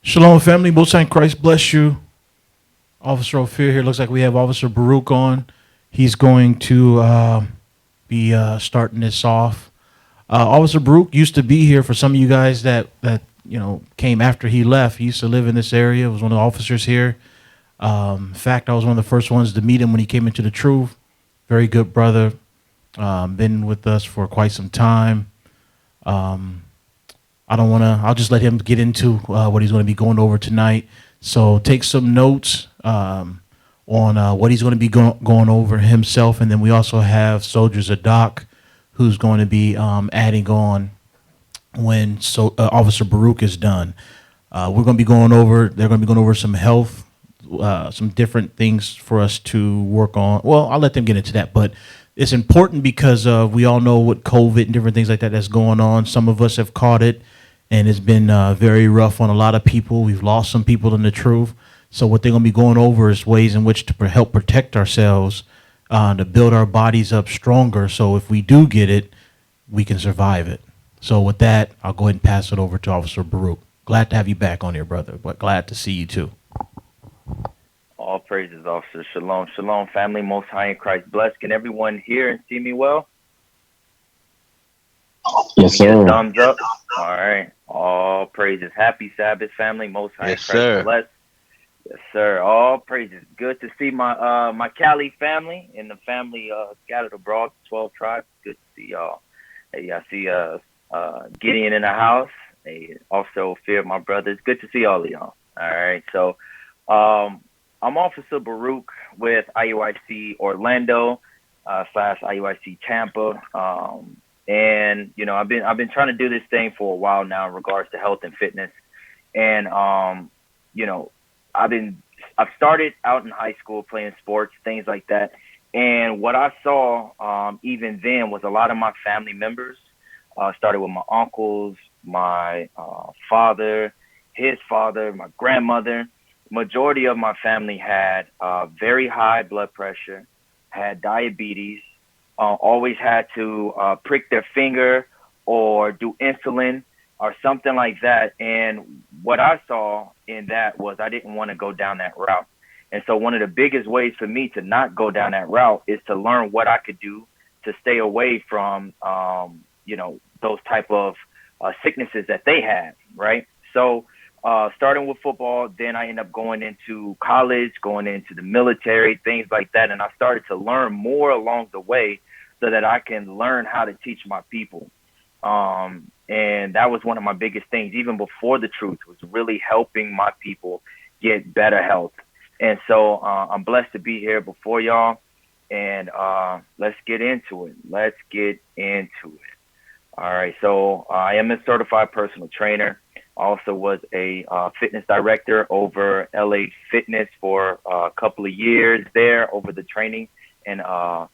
Shalom, family. Most High in Christ bless you. Officer Ophir here. Looks like we have Officer Baruch on. He's going to be starting this off. Officer Baruch used to be here for some of you guys that came after he left. He used to live in this area. Was one of the officers here. In fact, I was one of the first ones to meet him when he came into the truth. Very good brother. Been with us for quite some time. I don't want to, I'll just let him get into what he's going to be going over tonight. So take some notes on what he's going to be going over himself. And then we also have Soldier Zadok, who's going to be adding on when Officer Baruch is done. They're going to be going over some health, some different things for us to work on. Well, I'll let them get into that, but it's important because we all know what COVID and different things like that that's going on. Some of us have caught it, and it's been very rough on a lot of people. We've lost some people in the truth. So what they're going to be going over is ways in which to help protect ourselves, to build our bodies up stronger. So if we do get it, we can survive it. So with that, I'll go ahead and pass it over to Officer Baruch. Glad to have you back on here, brother, but glad to see you too. All praises, officer. Shalom, shalom, family. Most High in Christ bless. Can everyone hear and see me well? Yes, sir. Thumbs up. All right. All praises. Happy Sabbath, family. Most High in Christ bless. Yes, sir. All praises. Good to see my Cali family and the family scattered abroad, 12 tribes. Good to see y'all. Hey, I see Gideon in the house. Hey, also Fear, my brothers. Good to see all of y'all. All right. So I'm Officer Baruch with IUIC Orlando / IUIC Tampa. And I've been trying to do this thing for a while now in regards to health and fitness. And I've started out in high school playing sports, things like that. And what I saw even then was a lot of my family members, started with my uncles, my father, his father, my grandmother. Majority of my family had very high blood pressure, had diabetes, always had to prick their finger or do insulin or something like that. And what I saw in that was I didn't want to go down that route. And so one of the biggest ways for me to not go down that route is to learn what I could do to stay away from, those type of sicknesses that they had, right? So starting with football, then I ended up going into college, going into the military, things like that. And I started to learn more along the way so that I can learn how to teach my people. And that was one of my biggest things, even before the truth, was really helping my people get better health. And so I'm blessed to be here before y'all. And let's get into it. All right. So I am a certified personal trainer. Also was a fitness director over LA Fitness for a couple of years there over the training and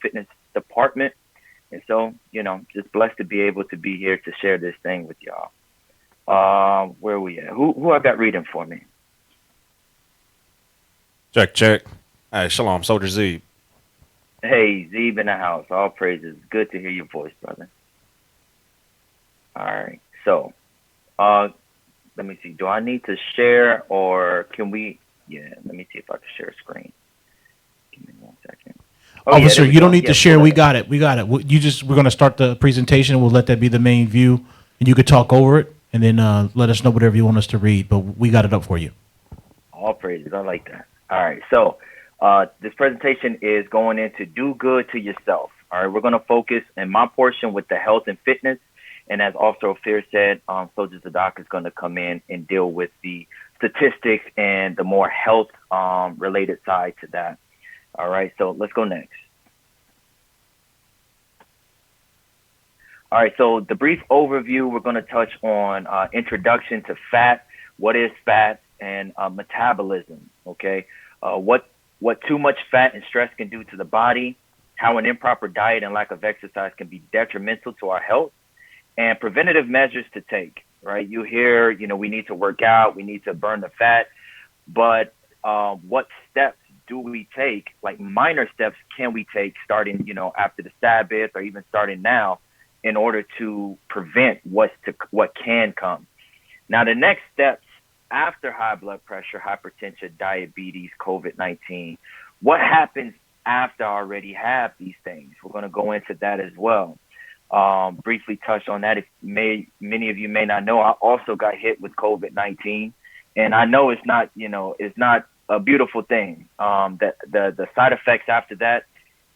fitness department. And so, just blessed to be able to be here to share this thing with y'all. Where are we at? Who I got reading for me? Check. Hey, shalom, Soldier Z. Hey, Zeeb in the house. All praises. Good to hear your voice, brother. All right. So, let me see. Do I need to share or can we? Yeah, let me see if I can share a screen. Give me 1 second. Oh, Officer, you don't need to share. We got it. We're going to start the presentation. We'll let that be the main view, and you could talk over it, and then let us know whatever you want us to read. But we got it up for you. All praises. I like that. All right. So this presentation is going into do good to yourself. All right. We're going to focus in my portion with the health and fitness. And as Officer Ophir said, Soldier Zadok is going to come in and deal with the statistics and the more health related side to that. All right, so let's go next. All right, so the brief overview, we're going to touch on introduction to fat, what is fat, and metabolism, okay? What too much fat and stress can do to the body, how an improper diet and lack of exercise can be detrimental to our health, and preventative measures to take, right? You hear, we need to work out, we need to burn the fat, but what steps do we take, like minor steps can we take starting, after the Sabbath or even starting now in order to prevent what can come? Now, the next steps after high blood pressure, hypertension, diabetes, COVID-19, what happens after I already have these things? We're going to go into that as well. Briefly touch on that. Many of you may not know, I also got hit with COVID-19, and I know it's not, it's not a beautiful thing. That the side effects after that,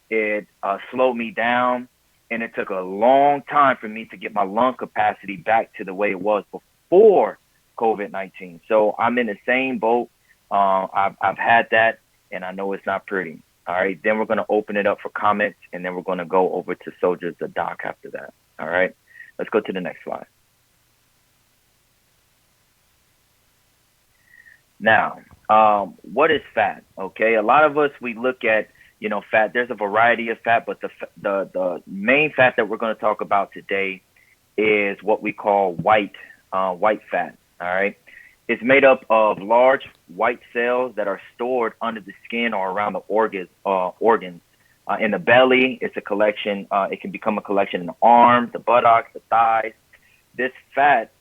it slowed me down, and it took a long time for me to get my lung capacity back to the way it was before COVID-19. So I'm in the same boat. I've had that, and I know it's not pretty. All right, then we're going to open it up for comments, and then we're going to go over to Soldiers the Doc after that. All right, let's go to the next slide. Now, what is fat? Okay, a lot of us, we look at, fat. There's a variety of fat, but the main fat that we're going to talk about today is what we call white fat. All right. It's made up of large white cells that are stored under the skin or around the organs. In the belly, it's a collection. It can become a collection in the arms, the buttocks, the thighs. These fat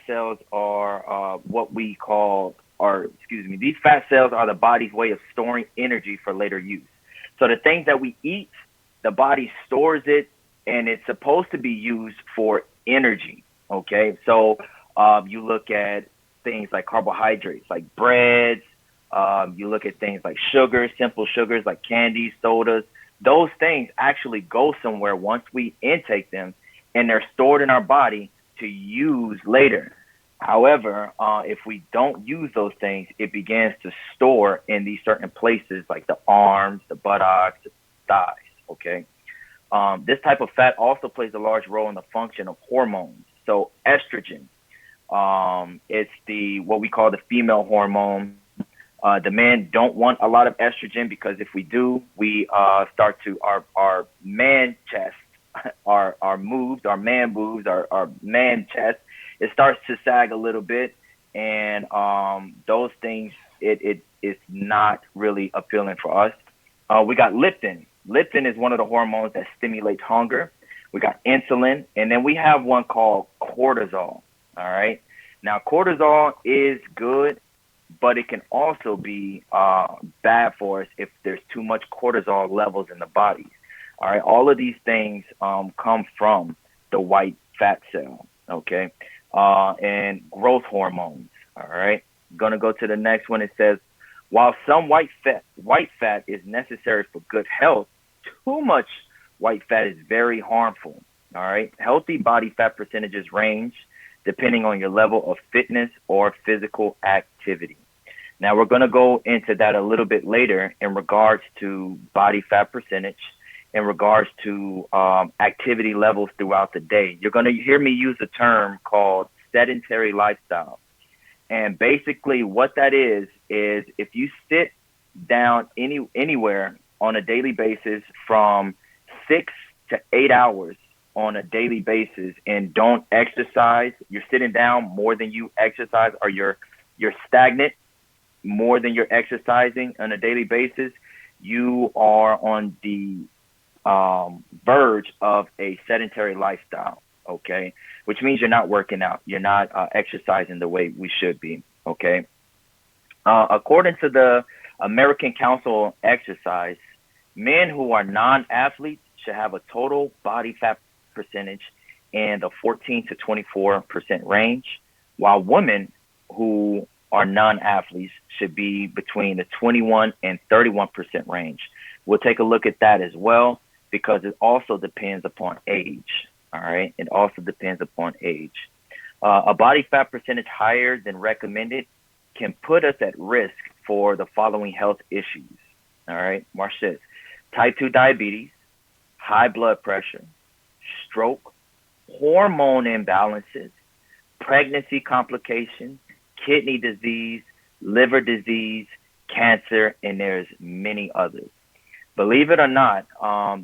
cells are these fat cells are the body's way of storing energy for later use. So the things that we eat, the body stores it, and it's supposed to be used for energy. Okay, so you look at things like carbohydrates, like breads. You look at things like sugars, simple sugars like candies, sodas. Those things actually go somewhere once we intake them, and they're stored in our body to use later. However, if we don't use those things, it begins to store in these certain places like the arms, the buttocks, the thighs. Okay. This type of fat also plays a large role in the function of hormones. So estrogen. It's what we call the female hormone. The men don't want a lot of estrogen because if we do, we start to our man chest, our moves, our man boobs, our man chest, it starts to sag a little bit, and those things it is not really appealing for us. We got leptin. Leptin is one of the hormones that stimulates hunger. We got insulin, and then we have one called cortisol. All right. Now, cortisol is good, but it can also be bad for us if there's too much cortisol levels in the body. All right. All of these things come from the white fat cell. Okay. And growth hormones. All right. Going to go to the next one. It says, while some white fat is necessary for good health, too much white fat is very harmful. All right. Healthy body fat percentages range depending on your level of fitness or physical activity. Now, we're going to go into that a little bit later in regards to body fat percentage, in regards to activity levels throughout the day. You're going to hear me use a term called sedentary lifestyle. And basically what that is if you sit down anywhere on a daily basis from 6 to 8 hours on a daily basis and don't exercise, you're sitting down more than you exercise, or you're stagnant more than you're exercising on a daily basis, you are on the verge of a sedentary lifestyle, okay? Which means you're not working out. You're not exercising the way we should be, okay? According to the American Council on Exercise, men who are non-athletes should have a total body fat percentage in the 14 to 24% range, while women who are non-athletes should be between the 21 and 31% range. We'll take a look at that as well because it also depends upon age. All right. It also depends upon age. A body fat percentage higher than recommended can put us at risk for the following health issues. All right. Watch this. Type 2 diabetes, high blood pressure, stroke, hormone imbalances, pregnancy complications, kidney disease, liver disease, cancer, and there's many others. Believe it or not,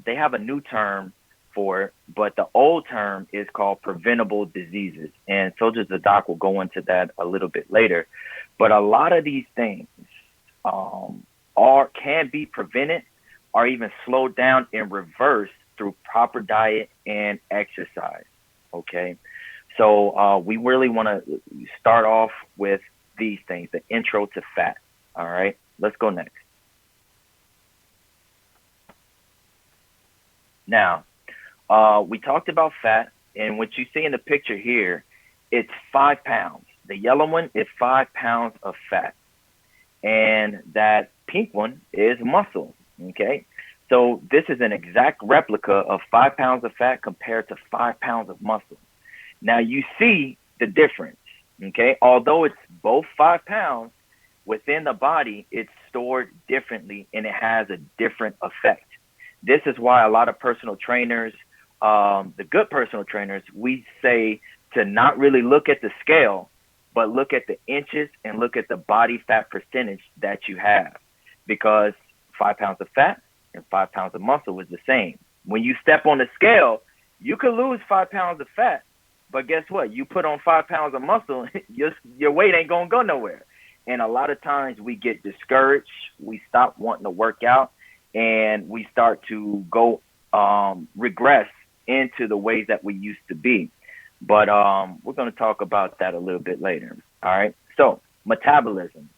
they have a new term for it, but the old term is called preventable diseases. And Soldiers the Doc will go into that a little bit later. But a lot of these things can be prevented or even slowed down and reversed through proper diet and exercise. Okay. So we really want to start off with these things, the intro to fat. All right, let's go next. Now, we talked about fat, and what you see in the picture here, it's 5 pounds. The yellow one is 5 pounds of fat, and that pink one is muscle. Okay, so this is an exact replica of 5 pounds of fat compared to 5 pounds of muscle. Now you see the difference. Okay, although it's both 5 pounds, within the body, it's stored differently and it has a different effect. This is why a lot of personal trainers, the good personal trainers, we say to not really look at the scale, but look at the inches and look at the body fat percentage that you have, because 5 pounds of fat and 5 pounds of muscle is the same. When you step on the scale, you could lose 5 pounds of fat, but guess what? You put on 5 pounds of muscle, your weight ain't gonna go nowhere. And a lot of times we get discouraged, we stop wanting to work out, and we start to go regress into the ways that we used to be. But we're going to talk about that a little bit later. All right. So metabolism.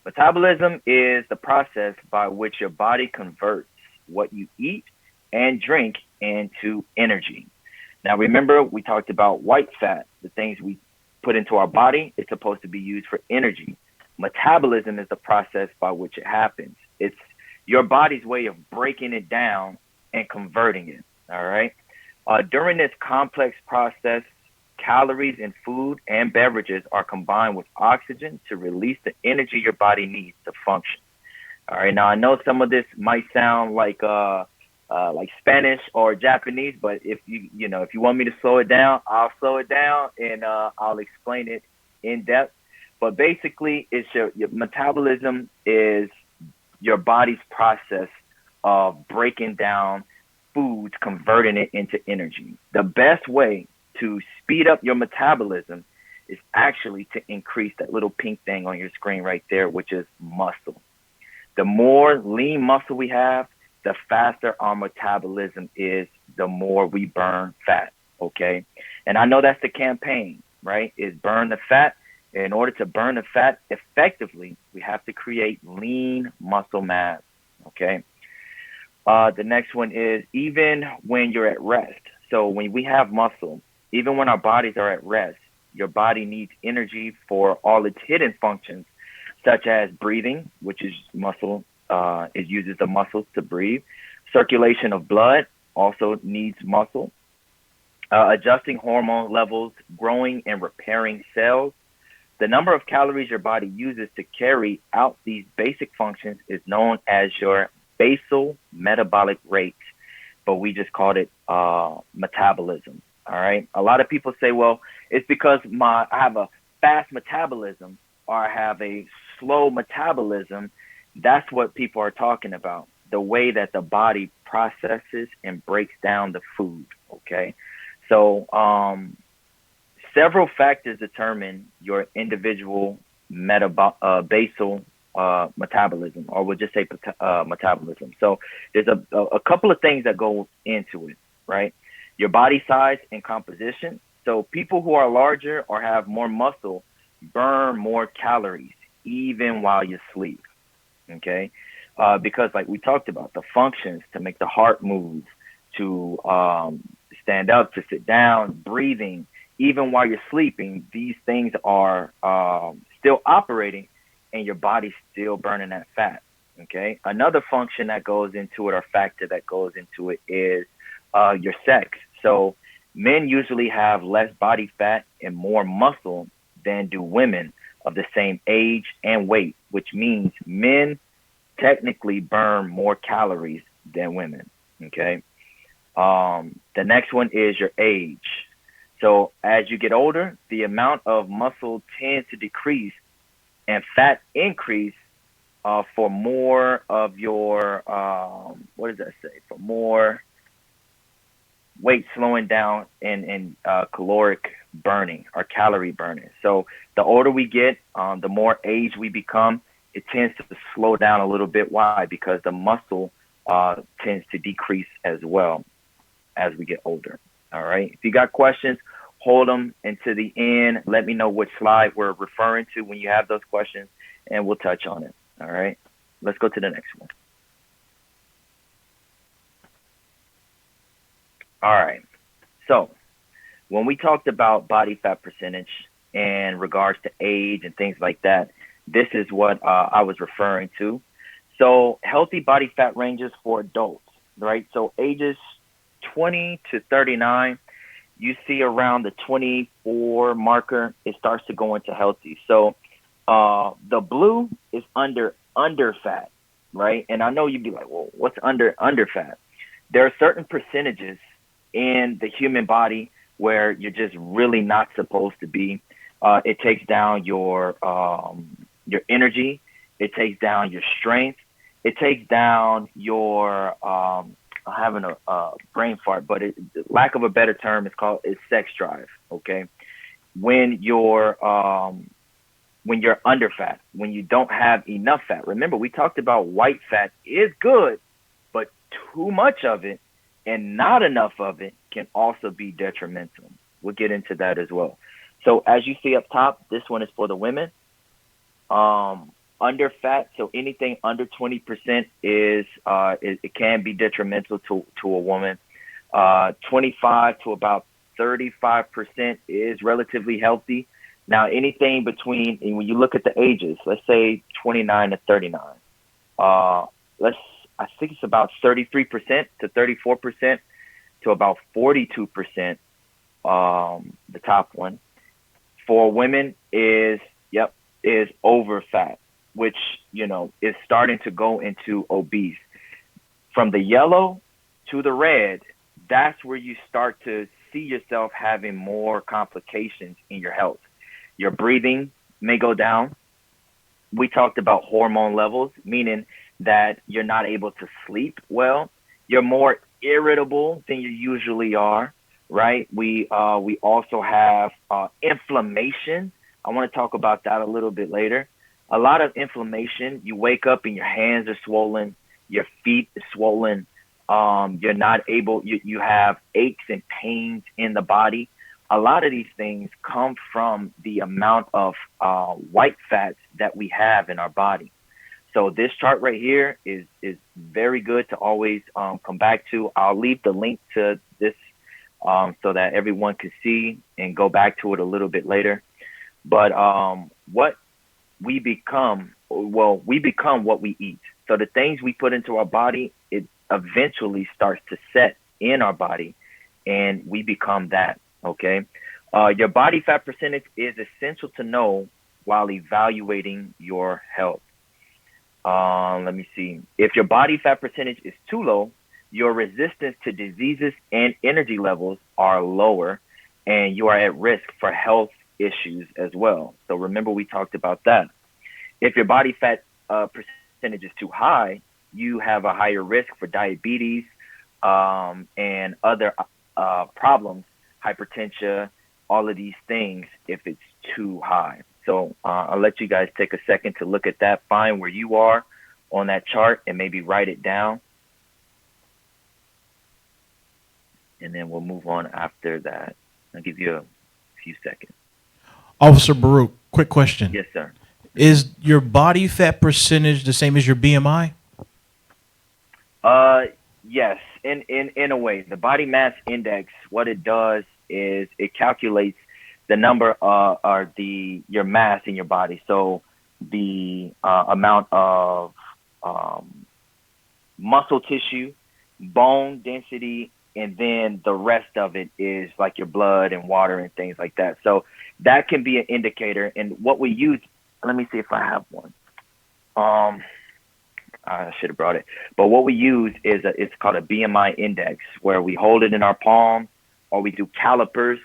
Metabolism is the process by which your body converts what you eat and drink into energy. Now, remember, we talked about white fat, the things we put into our body. It's supposed to be used for energy. Metabolism is the process by which it happens. It's your body's way of breaking it down and converting it. All right. During this complex process, calories in food and beverages are combined with oxygen to release the energy your body needs to function. All right. Now, I know some of this might sound like Spanish or Japanese, but if you want me to slow it down, I'll slow it down and I'll explain it in depth. But basically, it's your metabolism is your body's process of breaking down foods, converting it into energy. The best way to speed up your metabolism is actually to increase that little pink thing on your screen right there, which is muscle. The more lean muscle we have, the faster our metabolism is, the more we burn fat, okay? And I know that's the campaign, right, is burn the fat. In order to burn the fat effectively, we have to create lean muscle mass, okay? The next one is even when you're at rest. So when we have muscle, even when our bodies are at rest, your body needs energy for all its hidden functions, such as breathing, which is muscle. It uses the muscles to breathe. Circulation of blood also needs muscle. Adjusting hormone levels, growing and repairing cells. The number of calories your body uses to carry out these basic functions is known as your basal metabolic rate, but we just called it metabolism. All right. A lot of people say, well, it's because I have a fast metabolism or I have a slow metabolism. That's what people are talking about, the way that the body processes and breaks down the food. Okay. So several factors determine your individual basal metabolism, or we'll just say metabolism. So there's a couple of things that go into it, right? Your body size and composition. So people who are larger or have more muscle burn more calories even while you sleep, okay? Because like we talked about, the functions to make the heart move, to stand up, to sit down, breathing, even while you're sleeping, these things are still operating and your body's still burning that fat, okay? Another function that goes into it, or factor that goes into it, is your sex. So men usually have less body fat and more muscle than do women of the same age and weight, which means men technically burn more calories than women, okay? The next one is your age. So as you get older, the amount of muscle tends to decrease and fat increase for more of your, what does that say? For more weight slowing down in caloric burning or calorie burning. So the older we get, the more age we become, it tends to slow down a little bit. Why? Because the muscle tends to decrease as well as we get older. All right. If you got questions hold them into the end. Let me know which slide we're referring to when you have those questions, and we'll touch on it. All right. Let's go to the next one. All right. So when we talked about body fat percentage in regards to age and things like that, this is what I was referring to. So healthy body fat ranges for adults, right? So ages 20 to 39, you see around the 24 marker, it starts to go into healthy. So the blue is under fat, right? And I know you'd be like, well, what's under fat? There are certain percentages in the human body where you're just really not supposed to be. It takes down your energy. It takes down your strength. It takes down your I'm having a brain fart, but lack of a better term, is sex drive. Okay, when you're under fat, when you don't have enough fat. Remember, we talked about white fat is good, but too much of it and not enough of it can also be detrimental. We'll get into that as well. So as you see up top, this one is for the women. Under fat, so anything under 20% it can be detrimental to a woman. 25 to about 35% is relatively healthy. Now, anything between, and when you look at the ages, let's say 29 to 39, I think it's about 33% to 34% to about 42%. The top one for women is over fat, which, is starting to go into obese. From the yellow to the red, that's where you start to see yourself having more complications in your health. Your breathing may go down. We talked about hormone levels, meaning that you're not able to sleep well. You're more irritable than you usually are, right? We also have inflammation. I want to talk about that a little bit later. A lot of inflammation. You wake up and your hands are swollen, your feet are swollen. You're not able. You have aches and pains in the body. A lot of these things come from the amount of white fats that we have in our body. So this chart right here is very good to always come back to. I'll leave the link to this so that everyone can see and go back to it a little bit later. But what we become what we eat. So the things we put into our body, it eventually starts to set in our body, and we become that. Okay. Your body fat percentage is essential to know while evaluating your health. Let me see. If your body fat percentage is too low, your resistance to diseases and energy levels are lower, and you are at risk for health issues as well. So remember, we talked about that. If your body fat percentage is too high, you have a higher risk for diabetes and other problems, hypertension, all of these things if it's too high. So I'll let you guys take a second to look at that, find where you are on that chart, and maybe write it down. And then we'll move on after that. I'll give you a few seconds. Officer Baruch, quick question. Yes, sir. Is your body fat percentage the same as your BMI? Yes, in a way. The body mass index, what it does is it calculates the number or your mass in your body. So the amount of muscle tissue, bone density, and then the rest of it is like your blood and water and things like that. So that can be an indicator. And what we use, let me see if I have one. I should have brought it. But what we use is it's called a BMI index, where we hold it in our palm, or we do calipers,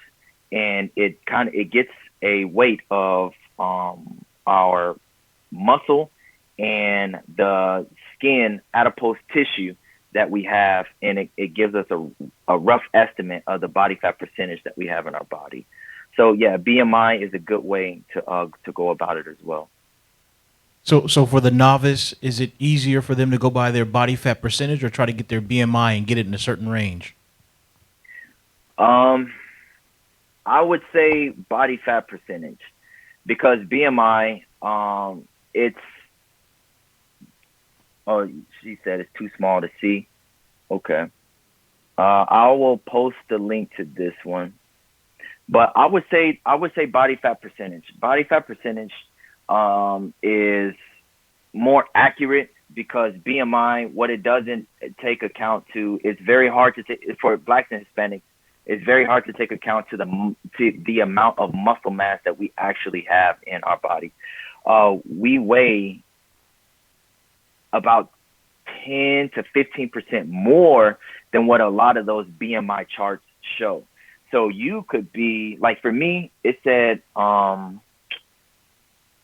and it gets a weight of our muscle and the skin adipose tissue that we have, and it gives us a rough estimate of the body fat percentage that we have in our body. So yeah, BMI is a good way to go about it as well. So for the novice, is it easier for them to go by their body fat percentage or try to get their BMI and get it in a certain range? I would say body fat percentage, because BMI, it's, oh, she said it's too small to see. Okay. I will post the link to this one. But I would say body fat percentage. Body fat percentage is more accurate, because BMI, what it doesn't take account to, it's very hard to take for blacks and Hispanics. It's very hard to take account to the amount of muscle mass that we actually have in our body. We weigh about 10 to 15% more than what a lot of those BMI charts show. So you could be, like, for me, it said, one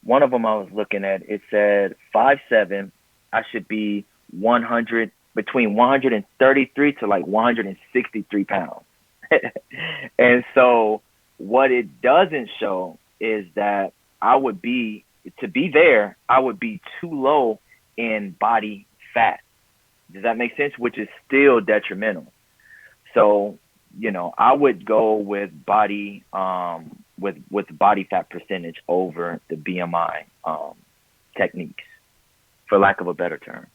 of them I was looking at, it said 5'7", I should be 100, between 133 to like 163 pounds. And so what it doesn't show is that I would be too low in body fat. Does that make sense? Which is still detrimental. So, I would go with body body fat percentage over the BMI techniques, for lack of a better term.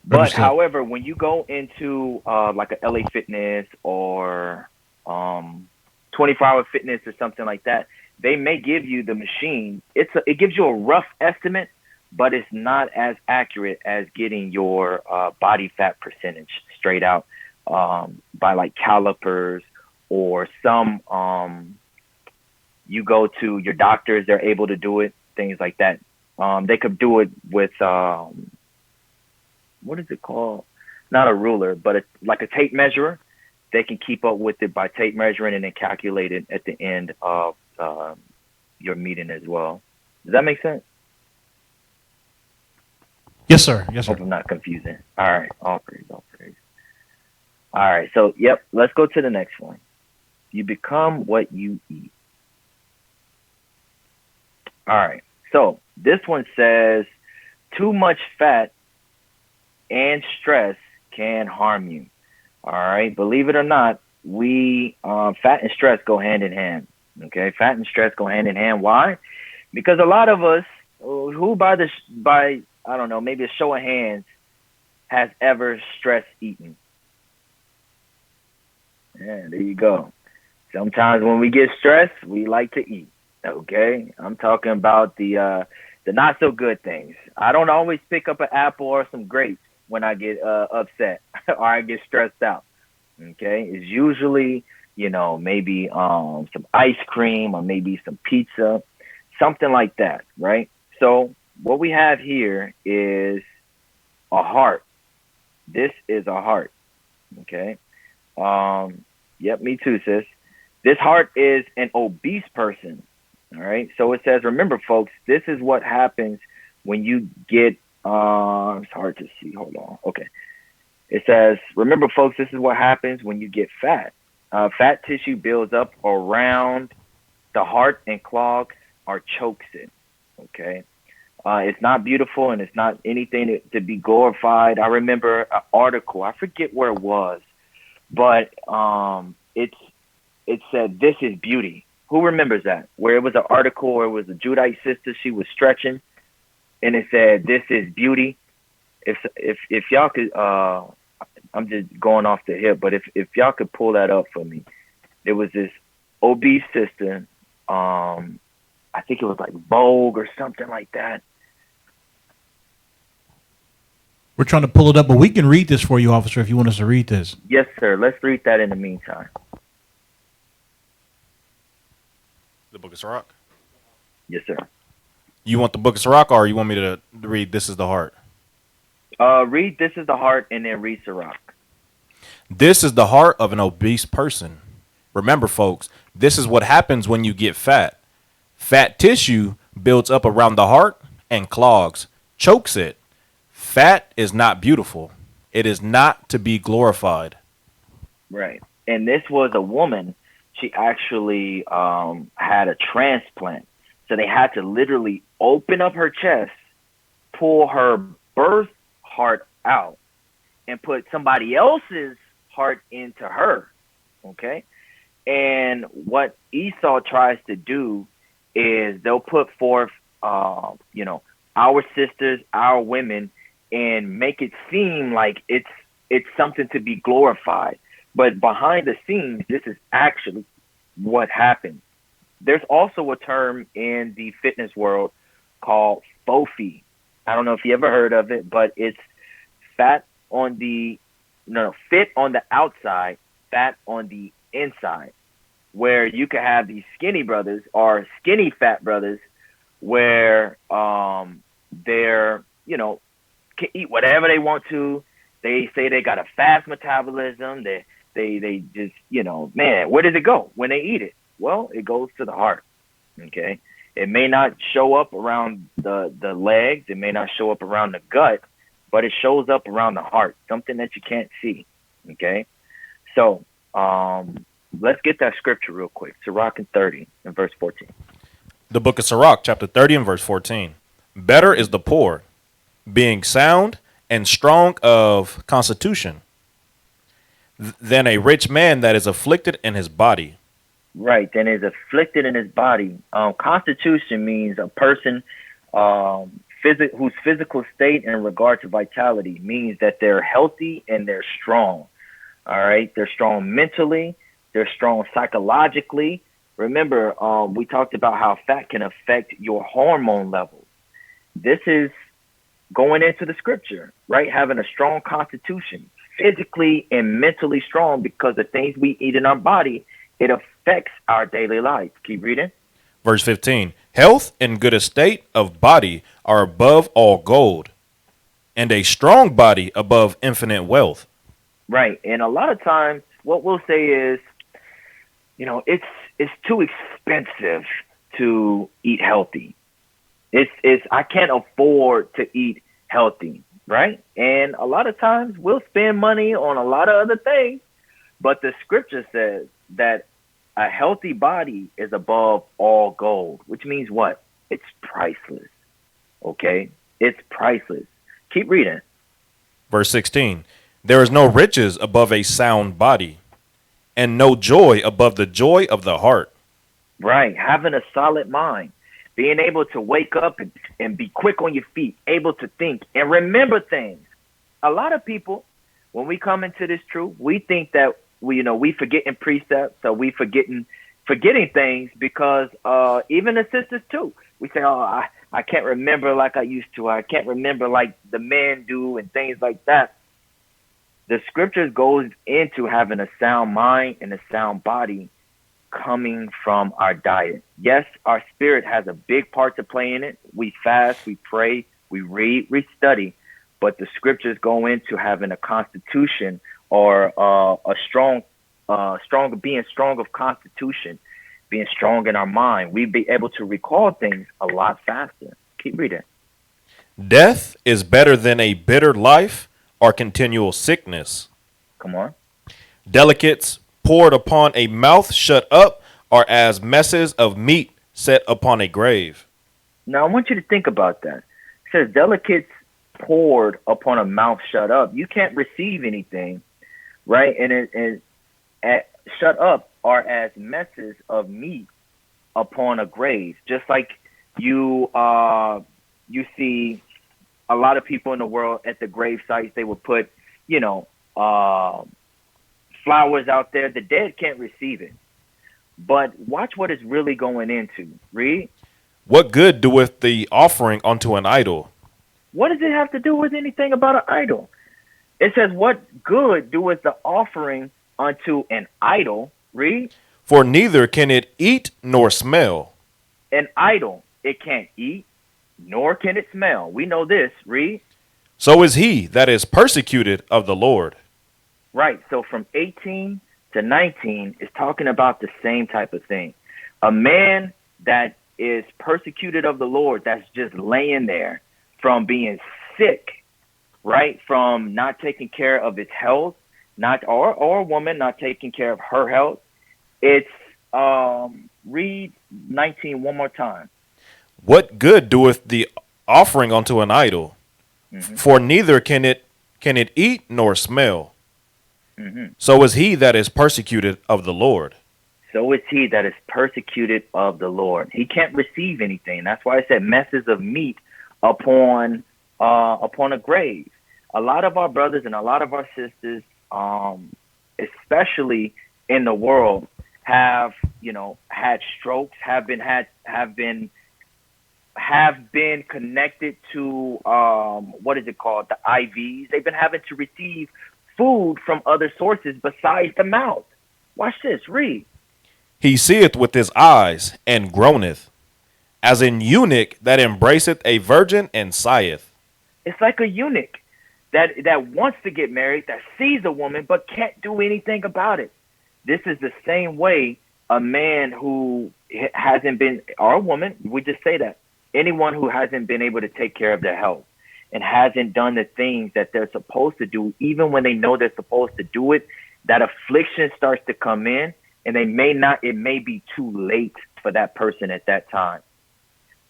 But Understood. however, when you go into like a LA Fitness or 24-hour Fitness or something like that, they may give you the machine. It gives you a rough estimate, but it's not as accurate as getting your body fat percentage straight out by like calipers, or some you go to your doctors, they're able to do it, things like that. They could do it with what is it called? Not a ruler, but like a tape measure. They can keep up with it by tape measuring and then calculate it at the end of your meeting as well. Does that make sense? Yes, sir. Yes, Hope sir. I'm not confusing. All right. All praise, all praise. All right. So, yep. Let's go to the next one. You become what you eat. All right. So this one says, too much fat and stress can harm you. All right. Believe it or not, fat and stress go hand in hand. Okay. Fat and stress go hand in hand. Why? Because a lot of us who by I don't know, maybe a show of hands, has ever stress eaten. Yeah, there you go. Sometimes when we get stressed, we like to eat. Okay, I'm talking about the not so good things. I don't always pick up an apple or some grapes when I get upset or I get stressed out. Okay, it's usually maybe some ice cream or maybe some pizza, something like that, right? So what we have here is a heart. This is a heart. Okay. Yep, me too, sis. This heart is an obese person. All right. So it says, remember, folks, this is what happens when you get, it's hard to see. Hold on. Okay. It says, remember, folks, this is what happens when you get fat. Fat tissue builds up around the heart and clogs or chokes it. Okay. It's not beautiful and it's not anything to be glorified. I remember an article. I forget where it was, but it said, this is beauty. Who remembers that? Where it was an article where it was a Judite sister. She was stretching and it said, this is beauty. If y'all could, I'm just going off the hip, but if y'all could pull that up for me. It was this obese sister. I think it was like Vogue or something like that. We're trying to pull it up, but we can read this for you, officer, if you want us to read this. Yes, sir. Let's read that in the meantime. The Book of Sirach. Yes, sir. You want the Book of Sirach, or you want me to read This is the Heart? Read This is the Heart and then read Sirach. This is the heart of an obese person. Remember, folks, this is what happens when you get fat. Fat tissue builds up around the heart and clogs, chokes it. Fat is not beautiful. It is not to be glorified. Right. And this was a woman. She actually had a transplant. So they had to literally open up her chest, pull her birth heart out, and put somebody else's heart into her. Okay. And what Esau tries to do is they'll put forth, our sisters, our women, and make it seem like it's something to be glorified. But behind the scenes, this is actually what happens. There's also a term in the fitness world called FOFI. I don't know if you ever heard of it, but it's fit on the outside, fat on the inside, where you can have these skinny brothers or skinny fat brothers where they're, can eat whatever they want to. They say they got a fast metabolism. They just, man, where does it go when they eat it? Well, it goes to the heart. Okay. It may not show up around the legs. It may not show up around the gut, but it shows up around the heart, something that you can't see. Okay. So, let's get that scripture real quick. Sirach 30 and verse 14. The book of Sirach, chapter 30 and verse 14. Better is the poor, being sound and strong of constitution, than a rich man that is afflicted in his body. Right, then is afflicted in his body. Constitution means a person whose physical state in regard to vitality means that they're healthy and they're strong. All right, they're strong mentally, they're strong psychologically. Remember, we talked about how fat can affect your hormone levels. This is going into the scripture, right? Having a strong constitution, physically and mentally strong, because the things we eat in our body, it affects our daily life. Keep reading. Verse 15. Health and good estate of body are above all gold, and a strong body above infinite wealth. Right. And a lot of times what we'll say is, it's too expensive to eat healthy. I can't afford to eat healthy, right? And a lot of times we'll spend money on a lot of other things, but the scripture says that a healthy body is above all gold, which means what? It's priceless. Okay? It's priceless. Keep reading. Verse 16. There is no riches above a sound body, and no joy above the joy of the heart. Right. Having a solid mind. Being able to wake up and be quick on your feet, able to think and remember things. A lot of people, when we come into this truth, we think that we forgetting precepts, or we forgetting things, because even the sisters too. We say, I can't remember like I used to. I can't remember like the men do and things like that. The scriptures goes into having a sound mind and a sound body coming from our diet. Yes, our spirit has a big part to play in it. We fast, we pray, we read, we study, but the scriptures go into having a constitution, or being strong of constitution, being strong in our mind. We'd be able to recall things a lot faster. Keep reading. Death is better than a bitter life or continual sickness. Come on. Delicates poured upon a mouth shut up are as messes of meat set upon a grave. Now, I want you to think about that. It says delicates poured upon a mouth shut up. You can't receive anything, right? And shut up are as messes of meat upon a grave. Just like you see a lot of people in the world at the grave sites, they would put, flowers out there. The dead can't receive it. But watch what it's really going into. Read. What good doeth the offering unto an idol? What does it have to do with anything about an idol? It says, what good doeth the offering unto an idol? Read. For neither can it eat nor smell. An idol, it can't eat, nor can it smell. We know this. Read. So is he that is persecuted of the Lord. Right. So from 18 to 19 is talking about the same type of thing. A man that is persecuted of the Lord, that's just laying there from being sick, right? From not taking care of its health, or a woman not taking care of her health. It's read 19 one more time. What good doeth the offering unto an idol? Mm-hmm. For neither can it eat nor smell. Mm-hmm. So is he that is persecuted of the Lord. so is he that is persecuted of the Lord. He can't receive anything. That's why I said messes of meat upon a grave. A lot of our brothers and a lot of our sisters, especially in the world, have had strokes, have been connected to what is it called, the IVs. They've been having to receive food from other sources besides the mouth. Watch this. Read. He seeth with his eyes and groaneth, as an eunuch that embraceth a virgin and sigheth. It's like a eunuch that wants to get married, that sees a woman but can't do anything about it. This is the same way a man who hasn't been, or a woman, we just say that, anyone who hasn't been able to take care of their health and hasn't done the things that they're supposed to do, even when they know they're supposed to do it, that affliction starts to come in, and it may be too late for that person at that time.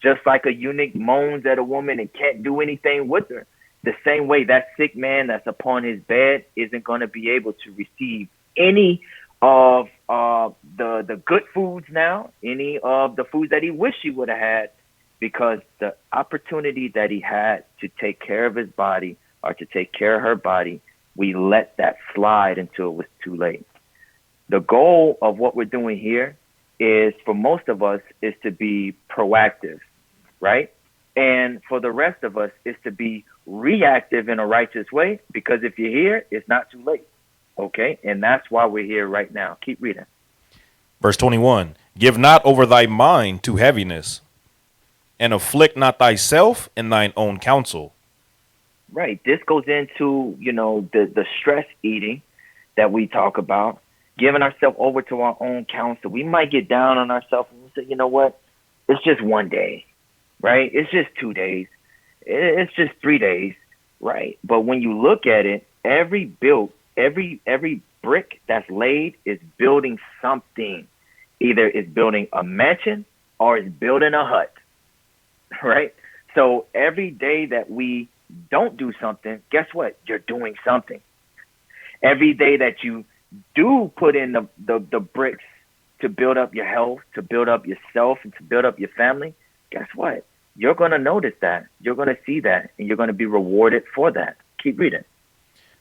Just like a eunuch moans at a woman and can't do anything with her, the same way that sick man that's upon his bed isn't going to be able to receive any of the good foods now, any of the foods that he wished he would have had, because the opportunity that he had to take care of his body or to take care of her body, we let that slide until it was too late. The goal of what we're doing here is, for most of us, is to be proactive, right? And for the rest of us, is to be reactive in a righteous way, because if you're here, it's not too late, okay? And that's why we're here right now. Keep reading. Verse 21, give not over thy mind to heaviness, and afflict not thyself in thine own counsel. Right. This goes into, the stress eating that we talk about, giving ourselves over to our own counsel. We might get down on ourselves and say, you know what? It's just one day, right? It's just 2 days. It's just 3 days, right? But when you look at it, every brick that's laid is building something. Either it's building a mansion or it's building a hut, right? So every day that we don't do something, guess what? You're doing something. Every day that you do put in the bricks to build up your health, to build up yourself, and to build up your family, guess what? You're going to notice that. You're going to see that, and you're going to be rewarded for that. Keep reading.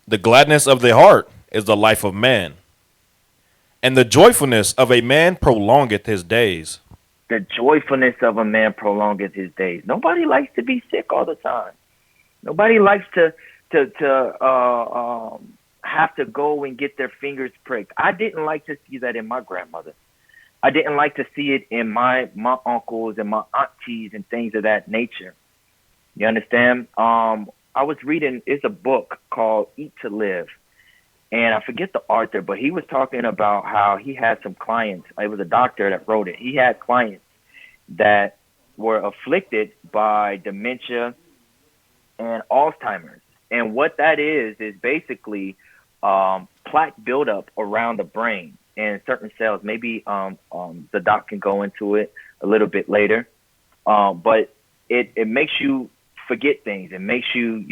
The gladness of the heart is the life of man, and the joyfulness of a man prolongeth his days. The joyfulness of a man prolongeth his days. Nobody likes to be sick all the time. Nobody likes to have to go and get their fingers pricked. I didn't like to see that in my grandmother. I didn't like to see it in my uncles and my aunties and things of that nature. You understand? I was reading, it's a book called Eat to Live. And I forget the author, but he was talking about how he had some clients. It was a doctor that wrote it. He had clients that were afflicted by dementia and Alzheimer's. And what that is basically plaque buildup around the brain and certain cells. Maybe the doc can go into it a little bit later. But it makes you forget things. It makes you,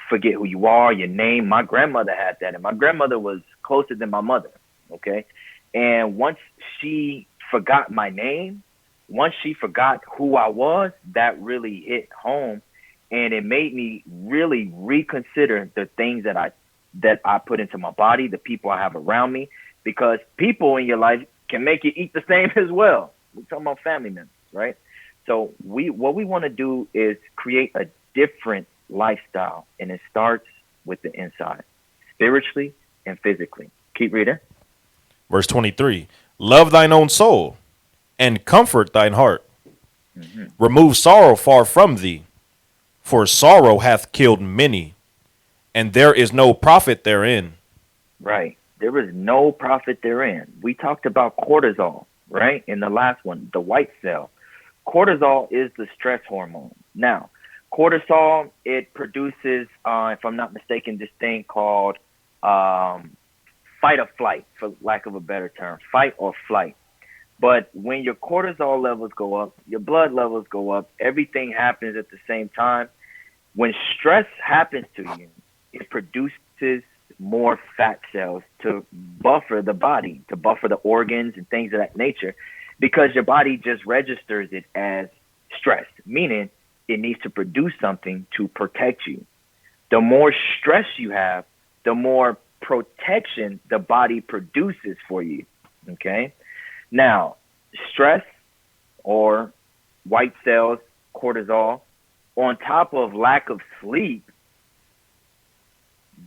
forget who you are, your name. My grandmother had that, and my grandmother was closer than my mother, okay? And once she forgot my name, once she forgot who I was, that really hit home, and it made me really reconsider the things that I put into my body, the people I have around me, because people in your life can make you eat the same as well. We're talking about family members, right? So what we want to do is create a different lifestyle, and it starts with the inside, spiritually and physically. Keep reading. Verse 23, love thine own soul and comfort thine heart. Mm-hmm. Remove sorrow far from thee, for sorrow hath killed many, and there is no profit therein. Right. There is no profit therein. We talked about cortisol, right? In the last one, the white cell. Cortisol is the stress hormone. Now, cortisol, it produces, if I'm not mistaken, this thing called fight or flight, for lack of a better term, fight or flight. But when your cortisol levels go up, your blood levels go up, everything happens at the same time. When stress happens to you, it produces more fat cells to buffer the body, to buffer the organs and things of that nature, because your body just registers it as stress, meaning it needs to produce something to protect you. The more stress you have, the more protection the body produces for you. Okay? Now, stress or white cells, cortisol, on top of lack of sleep,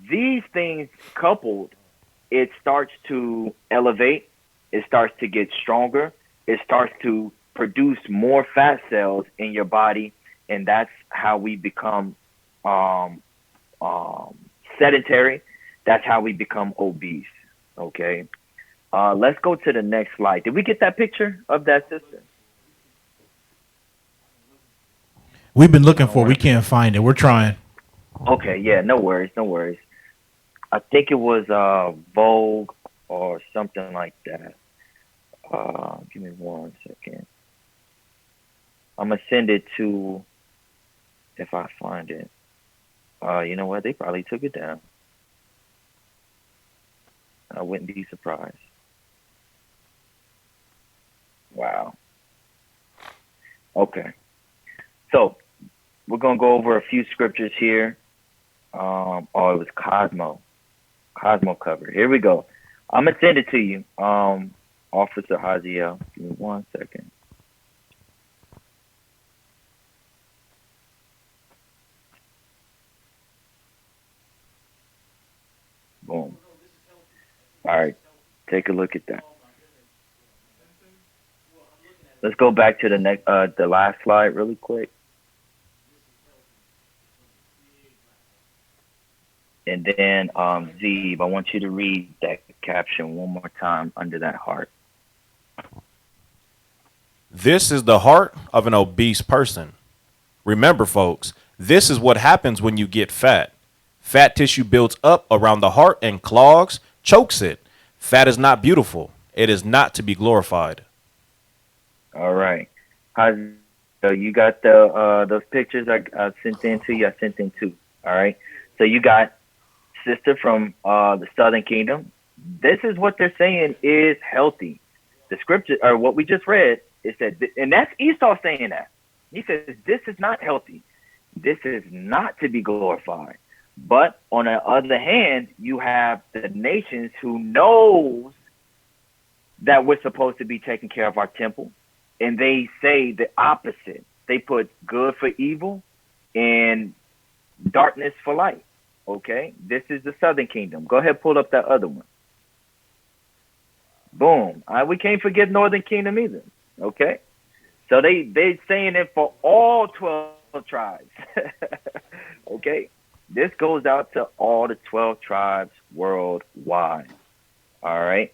these things coupled, it starts to elevate, it starts to get stronger, it starts to produce more fat cells in your body, and that's how we become sedentary. That's how we become obese. Okay, let's go to the next slide. Did we get that picture of that sister? We've been looking for it. We can't find it. We're trying. Okay, yeah, no worries, no worries. I think it was Vogue or something like that. Give me 1 second. I'm gonna send it to, if I find it. You know what? They probably took it down. I wouldn't be surprised. Wow. Okay. So we're gonna go over a few scriptures here. It was Cosmo cover. Here we go. I'm gonna send it to you, Officer Haziel. Give me 1 second. Boom. All right, take a look at that. Let's go back to the last slide really quick. And then, Zeeb, I want you to read that caption one more time under that heart. This is the heart of an obese person. Remember, folks, this is what happens when you get fat. Fat tissue builds up around the heart and clogs, chokes it. Fat is not beautiful. It is not to be glorified. All right. So you got those pictures I sent in to you? I sent in two. All right. So you got sister from the Southern Kingdom. This is what they're saying is healthy. The scripture, or what we just read, it said, and that's Esau saying that. He says, this is not healthy. This is not to be glorified. But on the other hand, you have the nations who knows that we're supposed to be taking care of our temple. And they say the opposite. They put good for evil and darkness for light. Okay, this is the Southern Kingdom. Go ahead, pull up that other one. Boom. We can't forget Northern Kingdom either. Okay, so they saying it for all 12 tribes. Okay, this goes out to all the 12 tribes worldwide. All right.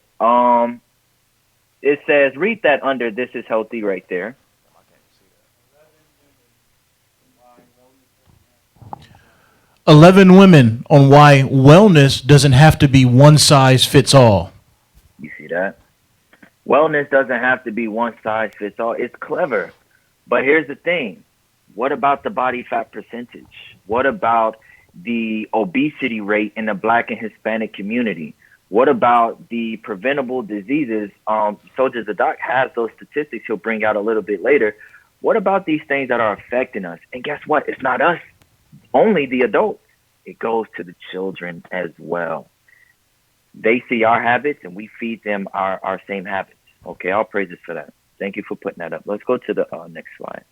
It says, read that under this is healthy right there. 11 women on why wellness doesn't have to be one size fits all. You see that? Wellness doesn't have to be one size fits all. It's clever. But here's the thing. What about the body fat percentage? What about the obesity rate in the Black and Hispanic community? What about the preventable diseases? Soldiers the Doc has those statistics he'll bring out a little bit later. What about these things that are affecting us? And guess what? It's not us, only the adults. It goes to the children as well. They see our habits and we feed them our same habits. Okay, all praises for that. Thank you for putting that up. Let's go to the next slide.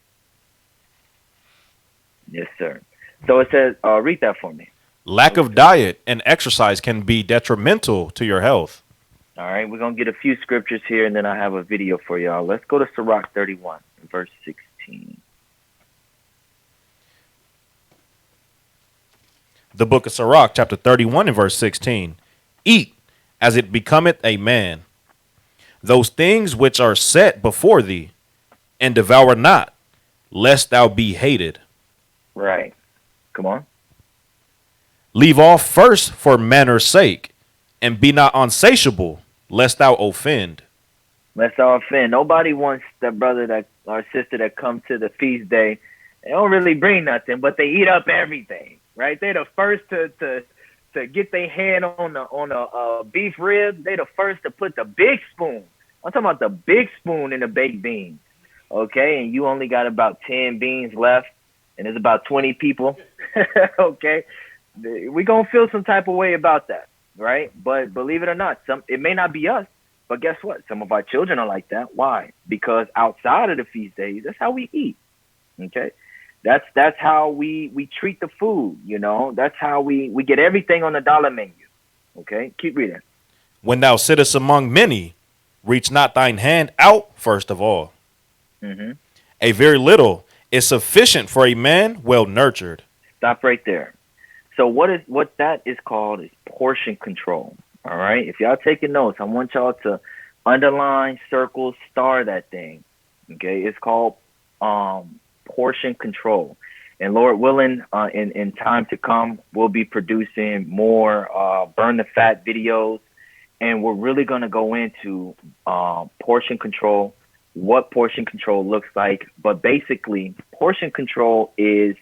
Yes, sir. So it says, read that for me. Lack of diet and exercise can be detrimental to your health. All right, we're going to get a few scriptures here, and then I have a video for y'all. Let's go to Sirach 31, verse 16. The book of Sirach, chapter 31 and verse 16. Eat as it becometh a man those things which are set before thee, and devour not, lest thou be hated. Right. Come on. Leave off first for manner's sake, and be not unsatiable, lest thou offend. Lest thou offend. Nobody wants that brother that or sister that come to the feast day. They don't really bring nothing, but they eat up everything, right? They're the first to to get their hand on a beef rib, they the first to put the big spoon. I'm talking about the big spoon in the baked beans. Okay, and you only got about 10 beans left, and there's about 20 people. Okay, we gonna feel some type of way about that, right? But believe it or not, it may not be us, but guess what? Some of our children are like that. Why? Because outside of the feast days, that's how we eat. Okay, that's how we treat the food. You know, that's how we get everything on the dollar menu. Okay, keep reading. When thou sittest among many, reach not thine hand out first of all. Mm-hmm. A very little is sufficient for a man well nurtured. Stop right there. So what that is called is portion control. All right. If y'all taking notes, I want y'all to underline, circle, star that thing. Okay. It's called portion control. And Lord willing, in time to come, we'll be producing more burn the fat videos, and we're really going to go into portion control, what portion control looks like. But basically, portion control is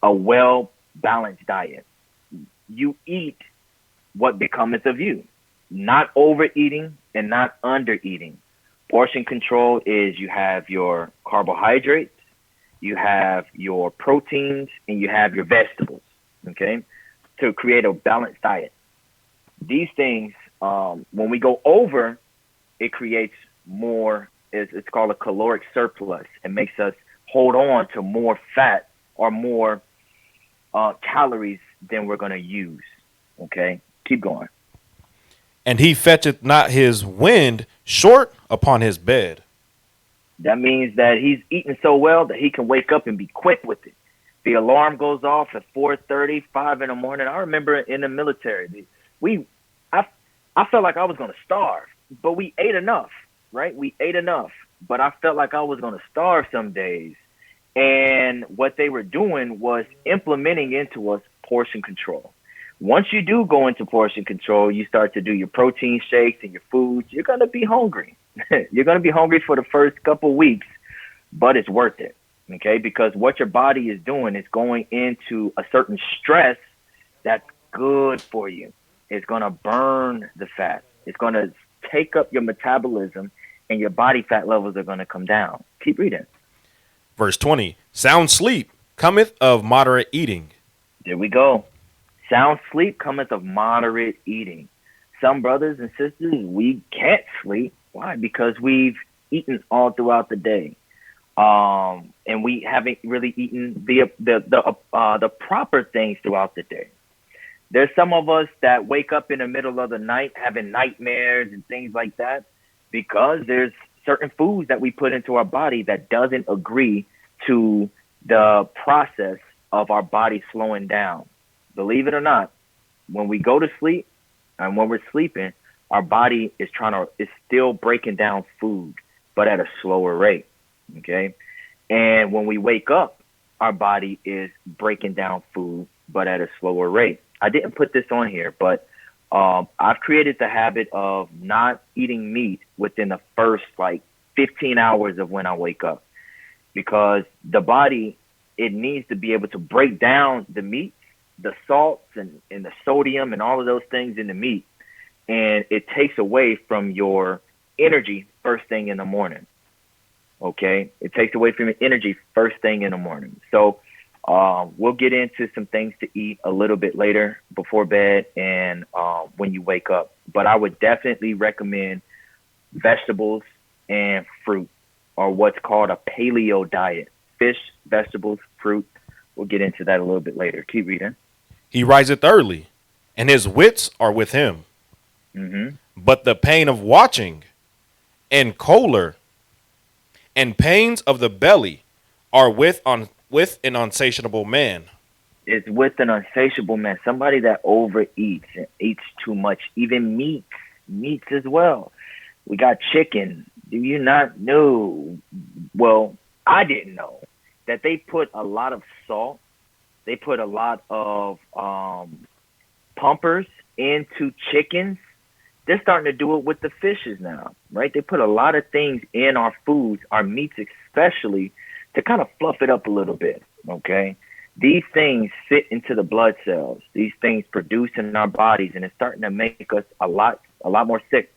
a well-balanced diet. You eat what becometh of you, not overeating and not undereating. Portion control is you have your carbohydrates, you have your proteins, and you have your vegetables, okay, to create a balanced diet. These things, when we go over, it creates more, it's called a caloric surplus. It makes us hold on to more fat or more calories than we're going to use, okay? Keep going. And he fetcheth not his wind short upon his bed. That means that he's eating so well that he can wake up and be quick with it. The alarm goes off at 4:30, 5 in the morning. I remember in the military, I felt like I was going to starve, but we ate enough, right? We ate enough, but I felt like I was going to starve some days. And what they were doing was implementing into us portion control. Once you do go into portion control, you start to do your protein shakes and your foods, you're going to be hungry. You're going to be hungry for the first couple weeks, but it's worth it, okay? Because what your body is doing is going into a certain stress that's good for you. It's going to burn the fat. It's going to take up your metabolism, and your body fat levels are going to come down. Keep reading. Verse 20, sound sleep cometh of moderate eating. There we go. Sound sleep cometh of moderate eating. Some brothers and sisters, we can't sleep. Why? Because we've eaten all throughout the day, and we haven't really eaten the proper things throughout the day. There's some of us that wake up in the middle of the night having nightmares and things like that because there's certain foods that we put into our body that doesn't agree to the process of our body slowing down. Believe it or not, when we go to sleep and when we're sleeping, our body is still breaking down food, but at a slower rate. Okay. And when we wake up, our body is breaking down food, but at a slower rate. I didn't put this on here, but I've created the habit of not eating meat within the first 15 hours of when I wake up, because the body, it needs to be able to break down the meat, the salts and the sodium and all of those things in the meat. And it takes away from your energy first thing in the morning. Okay. It takes away from your energy first thing in the morning. So we'll get into some things to eat a little bit later before bed and when you wake up. But I would definitely recommend vegetables and fruit, or what's called a paleo diet. Fish, vegetables, fruit. We'll get into that a little bit later. Keep reading. He riseth early, and his wits are with him. Mm-hmm. But the pain of watching and choler and pains of the belly are with an unsatiable man. It's with an unsatiable man, somebody that overeats and eats too much, even meats as well. We got chicken. Do you not know? Well, I didn't know that they put a lot of salt. They put a lot of pumpers into chickens. They're starting to do it with the fishes now, right? They put a lot of things in our foods, our meats especially, to kind of fluff it up a little bit, okay? These things sit into the blood cells. These things produce in our bodies, and it's starting to make us a lot more sick.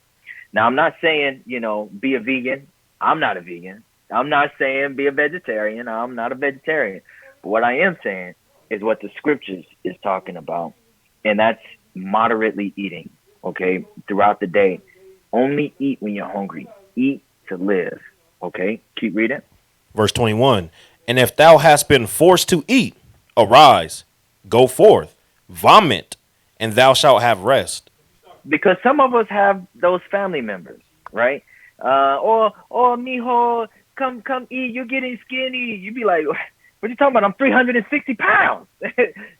Now, I'm not saying, be a vegan. I'm not a vegan. I'm not saying be a vegetarian. I'm not a vegetarian. But what I am saying is what the scriptures is talking about, and that's moderately eating, okay, throughout the day. Only eat when you're hungry. Eat to live, okay? Keep reading. Verse 21. And if thou hast been forced to eat, arise, go forth, vomit, and thou shalt have rest. Because some of us have those family members, right? Or mijo, come eat. You're getting skinny. You be like, what you talking about? I'm 360 pounds,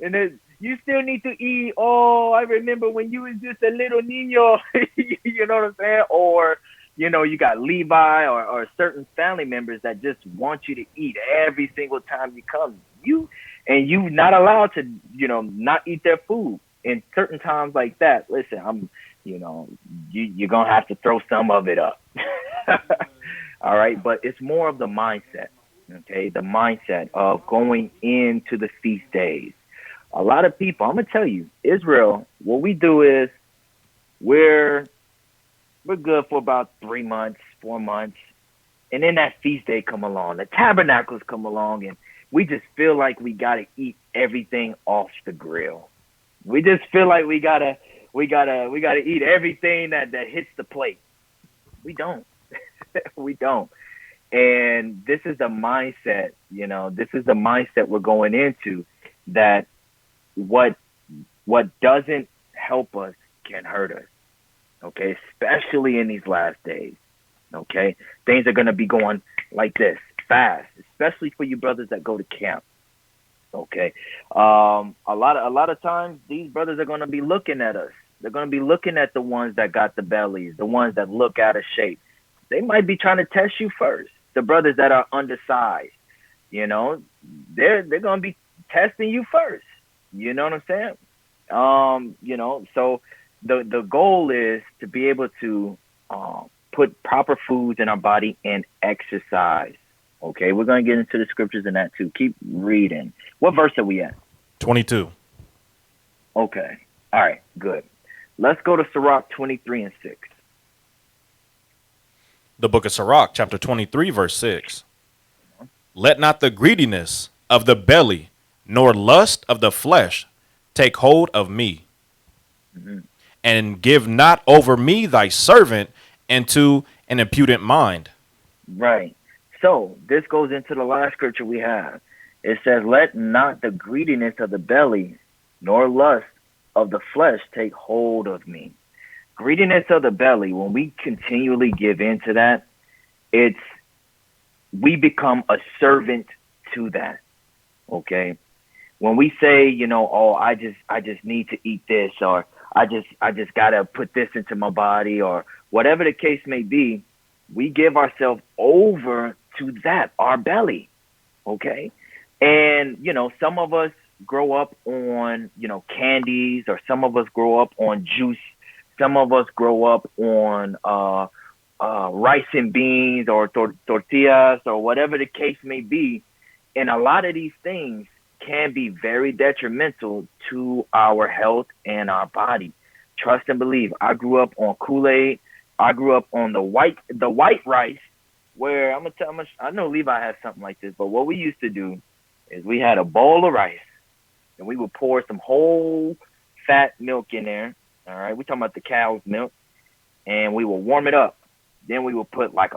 and then you still need to eat. Oh, I remember when you was just a little niño. You know what I'm saying? Or you got Levi or certain family members that just want you to eat every single time you come. You not allowed to, not eat their food. In certain times like that, listen, you're gonna have to throw some of it up. All right, but it's more of the mindset, okay? The mindset of going into the feast days. A lot of people, I'm gonna tell you, Israel, what we do is we're good for about 3 months, 4 months, and then that feast day come along, the tabernacles come along, and we just feel like we gotta eat everything off the grill. We just feel like we gotta eat everything that hits the plate. We don't. We don't. And this is the mindset, this is the mindset we're going into, that what doesn't help us can hurt us. Okay, especially in these last days. Okay, things are gonna be going like this, fast, especially for you brothers that go to camp. Okay. A lot of times these brothers are going to be looking at us. They're going to be looking at the ones that got the bellies, the ones that look out of shape. They might be trying to test you first. The brothers that are undersized, they're going to be testing you first. You know what I'm saying? So the goal is to be able to put proper foods in our body and exercise. Okay, we're going to get into the scriptures in that too. Keep reading. What verse are we at? 22. Okay. All right, good. Let's go to Sirach 23 and 6. The book of Sirach, chapter 23, verse 6. Let not the greediness of the belly, nor lust of the flesh, take hold of me. Mm-hmm. And give not over me thy servant into an impudent mind. Right. So this goes into the last scripture we have. It says, let not the greediness of the belly, nor lust of the flesh take hold of me. Greediness of the belly, when we continually give into that, we become a servant to that. Okay. When we say, I just need to eat this, or I just gotta put this into my body, or whatever the case may be, we give ourselves over to that, our belly. Okay. And, some of us grow up on, candies, or some of us grow up on juice. Some of us grow up on rice and beans, or tortillas, or whatever the case may be. And a lot of these things can be very detrimental to our health and our body. Trust and believe. I grew up on Kool-Aid. I grew up on the white rice, where I know Levi has something like this, but what we used to do is we had a bowl of rice, and we would pour some whole fat milk in there. All right, we're talking about the cow's milk, and we will warm it up. Then we will put like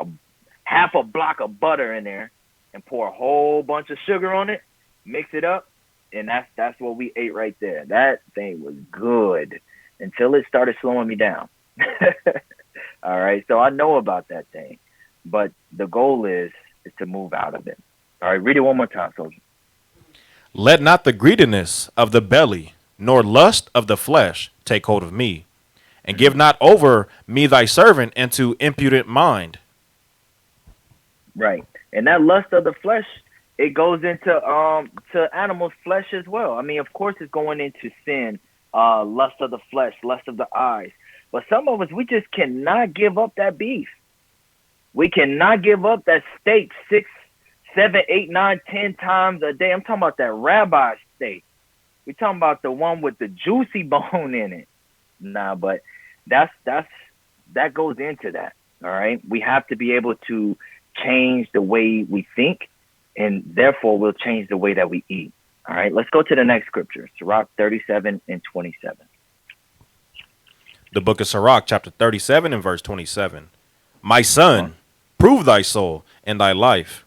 half a block of butter in there and pour a whole bunch of sugar on it, mix it up, and that's what we ate right there. That thing was good until it started slowing me down. All right, so I know about that thing, but the goal is to move out of it. All right, read it one more time, soldier. Let not the greediness of the belly, nor lust of the flesh, take hold of me, and give not over me thy servant into impudent mind. Right, and that lust of the flesh, it goes into to animals' flesh as well. I mean, of course, it's going into sin, lust of the flesh, lust of the eyes. But some of us, we just cannot give up that beef. We cannot give up that steak, six 7, 8, 9, 10 times a day. I'm talking about that rabbi steak. We're talking about the one with the juicy bone in it. Nah, but that goes into that. All right. We have to be able to change the way we think, and therefore we'll change the way that we eat. All right. Let's go to the next scripture, Sirach 37 and 27. The book of Sirach, chapter 37 and verse 27. My son, prove thy soul and thy life,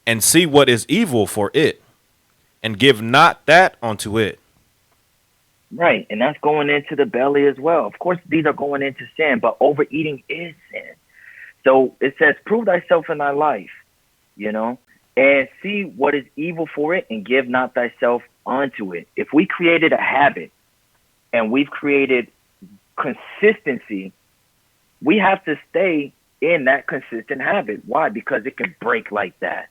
and see what is evil for it, and give not that unto it. Right. And that's going into the belly as well. Of course, these are going into sin, but overeating is sin. So it says, prove thyself in thy life, and see what is evil for it, and give not thyself unto it. If we created a habit and we've created consistency, we have to stay in that consistent habit. Why? Because it can break like that.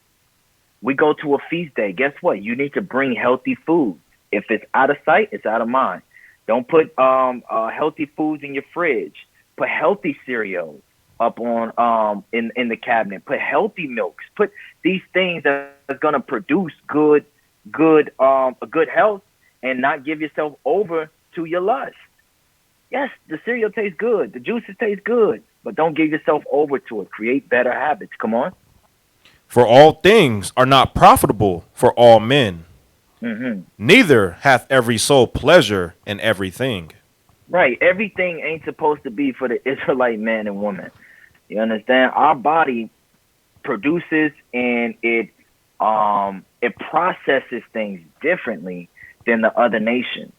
We go to a feast day. Guess what? You need to bring healthy food. If it's out of sight, it's out of mind. Don't put healthy foods in your fridge. Put healthy cereals up on in the cabinet. Put healthy milks. Put these things that are gonna produce good health, and not give yourself over to your lust. Yes, the cereal tastes good, the juices taste good, but don't give yourself over to it. Create better habits. Come on. For all things are not profitable for all men. Mm-hmm. Neither hath every soul pleasure in everything. Right. Everything ain't supposed to be for the Israelite man and woman. You understand? Our body produces and it processes things differently than the other nations.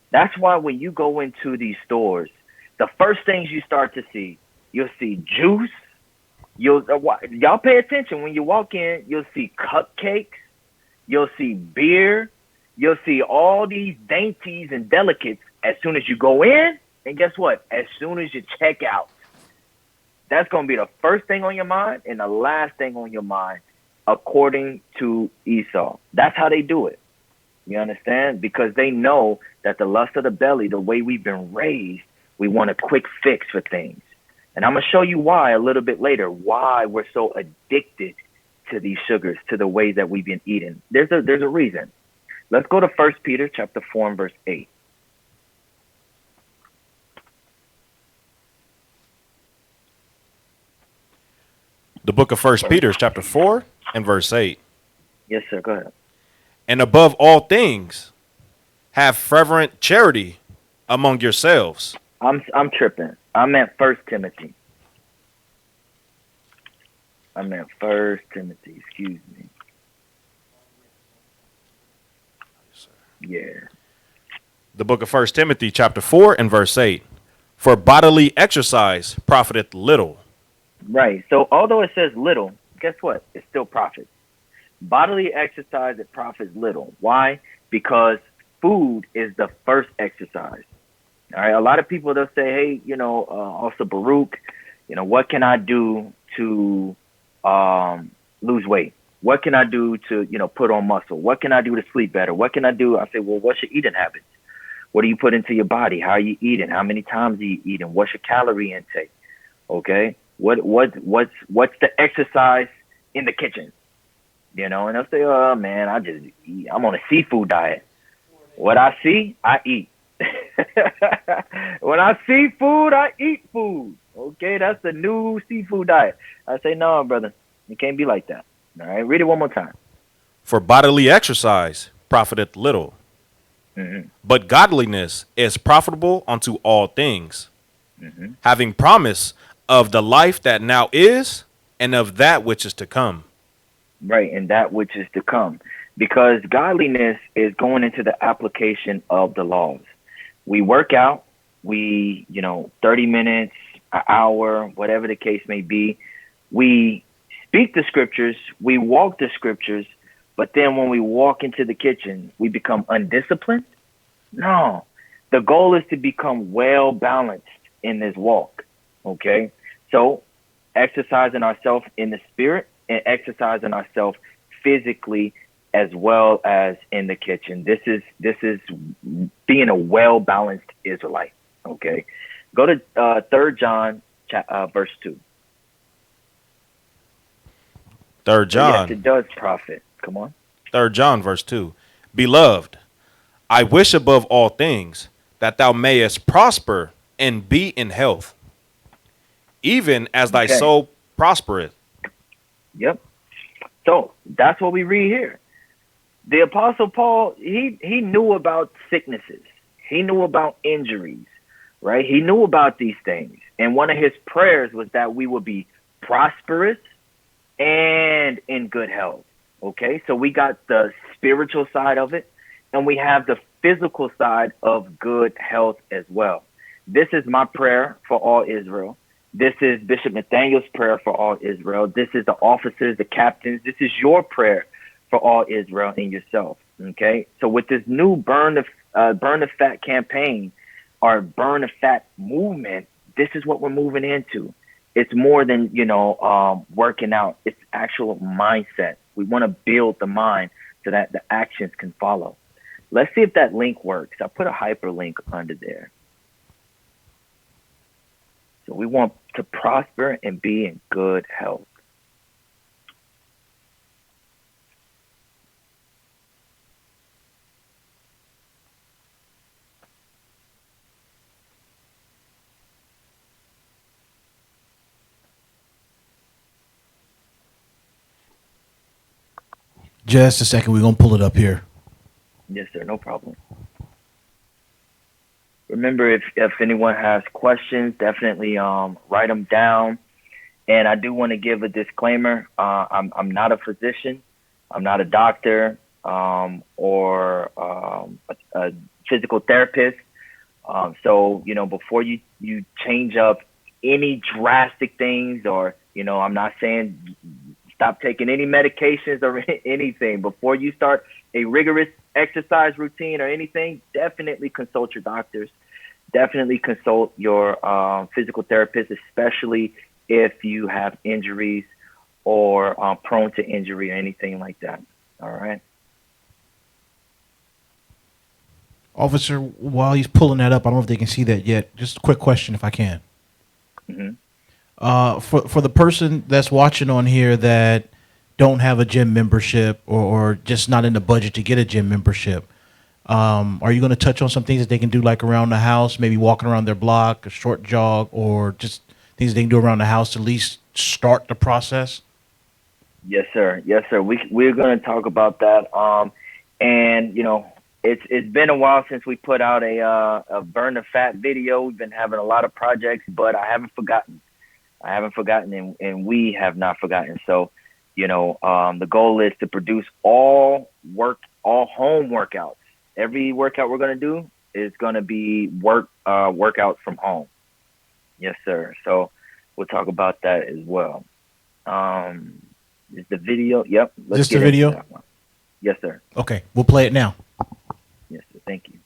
That's why when you go into these stores, the first things you start to see, you'll see juice. Y'all pay attention when you walk in. You'll see cupcakes. You'll see beer. You'll see all these dainties and delicates as soon as you go in. And guess what? As soon as you check out, that's going to be the first thing on your mind and the last thing on your mind, according to Esau. That's how they do it. You understand? Because they know that the lust of the belly, the way we've been raised, we want a quick fix for things. And I'm going to show you why a little bit later, why we're so addicted to these sugars, to the way that we've been eating. There's a reason. Let's go to 1 Peter chapter 4 and verse 8. The book of 1 Peter chapter 4 and verse 8. Yes, sir. Go ahead. And above all things, have fervent charity among yourselves. I'm tripping. I'm at 1 Timothy. Excuse me. Yeah. The book of 1 Timothy chapter 4 and verse 8. For bodily exercise profiteth little. Right. So although it says little, guess what? It still profits. Bodily exercise, it profits little. Why? Because food is the first exercise. All right. A lot of people, they'll say, hey, also Baruch, what can I do to lose weight? What can I do to, put on muscle? What can I do to sleep better? What can I do? I say, well, what's your eating habits? What do you put into your body? How are you eating? How many times are you eating? What's your calorie intake? Okay. What's the exercise in the kitchen? And they'll say, oh man, I just eat. I'm on a seafood diet. What I see, I eat. When I see food, I eat food. Okay, that's the new seafood diet. I say, no, brother, it can't be like that. All right, read it one more time. For bodily exercise profiteth little, but godliness is profitable unto all things, having promise of the life that now is and of that which is to come. Right, and that which is to come. Because godliness is going into the application of the laws. We work out, 30 minutes, an hour, whatever the case may be. We speak the scriptures, we walk the scriptures, but then when we walk into the kitchen, we become undisciplined? No. The goal is to become well balanced in this walk. Okay? So exercising ourselves in the spirit and exercising ourselves physically as well as in the kitchen. This is being a well balanced Israelite. Okay? Go to 3 John verse 2. Third So yes, John, it does profit. Come on. 3 John, verse 2. Beloved, I wish above all things that thou mayest prosper and be in health, even as thy Okay. soul prospereth. Yep. So that's what we read here. The Apostle Paul, he knew about sicknesses. He knew about injuries, right? He knew about these things. And one of his prayers was that we would be prosperous and in good health. Okay, so we got the spiritual side of it, and we have the physical side of good health as well. This is my prayer for all Israel. This is Bishop Nathaniel's prayer for all Israel. This is the officers, the captains. This is your prayer for all Israel and yourself. Okay, so with this new burn the fat campaign or burn the fat movement, this is what we're moving into. It's more than working out. It's actual mindset. We want to build the mind so that the actions can follow. Let's see if that link works. I put a hyperlink under there. So we want to prosper and be in good health. Just a second. We're going to pull it up here. Yes, sir. No problem. Remember, if anyone has questions, definitely write them down. And I do want to give a disclaimer. I'm not a physician. I'm not a doctor or a physical therapist. So, before you change up any drastic things or, I'm not saying stop taking any medications or anything. Before you start a rigorous exercise routine or anything, definitely consult your doctors. Definitely consult your physical therapist, especially if you have injuries or prone to injury or anything like that. All right. Officer, while he's pulling that up, I don't know if they can see that yet. Just a quick question, if I can. Mm-hmm. For the person that's watching on here that don't have a gym membership or just not in the budget to get a gym membership, are you going to touch on some things that they can do like around the house, maybe walking around their block, a short jog, or just things they can do around the house to at least start the process? Yes, sir. Yes, sir. We're going to talk about that. And it's been a while since we put out a burn the fat video. We've been having a lot of projects, but I haven't forgotten. And we have not forgotten. So, the goal is to produce all home workouts. Every workout we're going to do is going to be workouts from home. Yes, sir. So we'll talk about that as well. Is the video? Yep. Let's get the video? That one. Yes, sir. Okay, we'll play it now. Yes, sir. Thank you.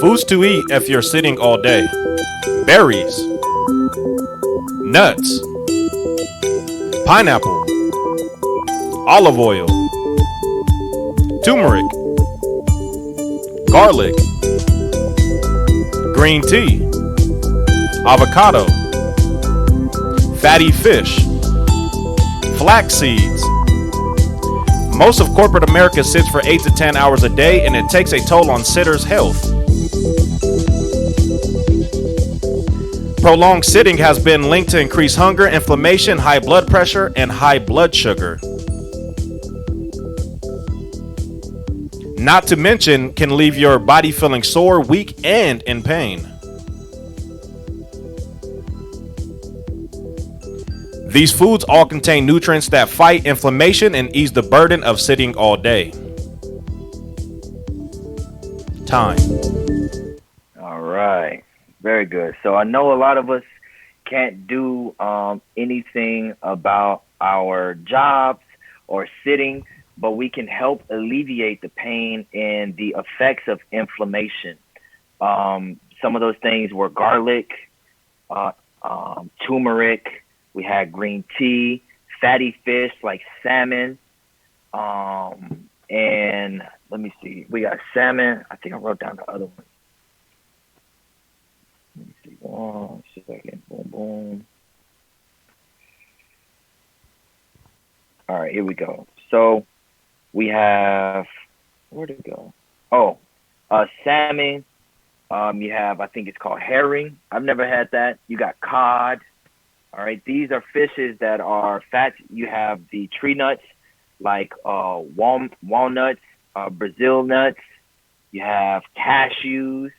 Foods to eat if you're sitting all day. Berries. Nuts. Pineapple. Olive oil. Turmeric. Garlic. Green tea. Avocado. Fatty fish. Flax seeds. Most of corporate America sits for 8 to 10 hours a day, and it takes a toll on sitters' health. Prolonged sitting has been linked to increased hunger, inflammation, high blood pressure, and high blood sugar. Not to mention, can leave your body feeling sore, weak, and in pain. These foods all contain nutrients that fight inflammation and ease the burden of sitting all day. Time. All right. Very good. So I know a lot of us can't do anything about our jobs or sitting, but we can help alleviate the pain and the effects of inflammation. Some of those things were garlic, turmeric. We had green tea, fatty fish like salmon, and let me see. We got salmon. I think I wrote down the other one. Let me see. 1 second. Boom, boom. All right, here we go. So we have, where'd it go? Oh, salmon. You have, I think it's called herring. I've never had that. You got cod. All right, these are fishes that are fat. You have the tree nuts, like walnuts, Brazil nuts. You have cashews.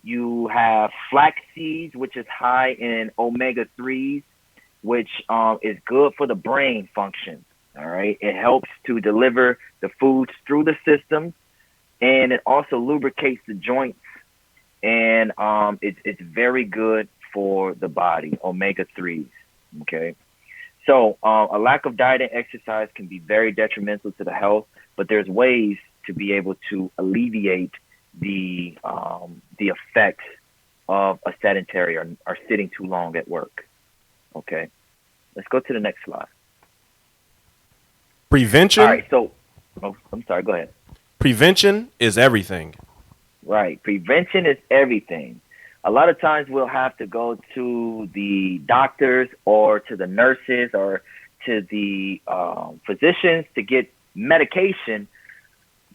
You have flax seeds, which is high in omega 3s, which is good for the brain function. All right, it helps to deliver the foods through the system, and it also lubricates the joints, and it's very good for the body. Omega 3s. Okay, so a lack of diet and exercise can be very detrimental to the health, but there's ways to be able to alleviate the effects of a sedentary or sitting too long at work. Okay, let's go to the next slide. Prevention. All right, so I'm sorry. Go ahead. Prevention is everything. Right, prevention is everything. A lot of times we'll have to go to the doctors or to the nurses or to the physicians to get medication,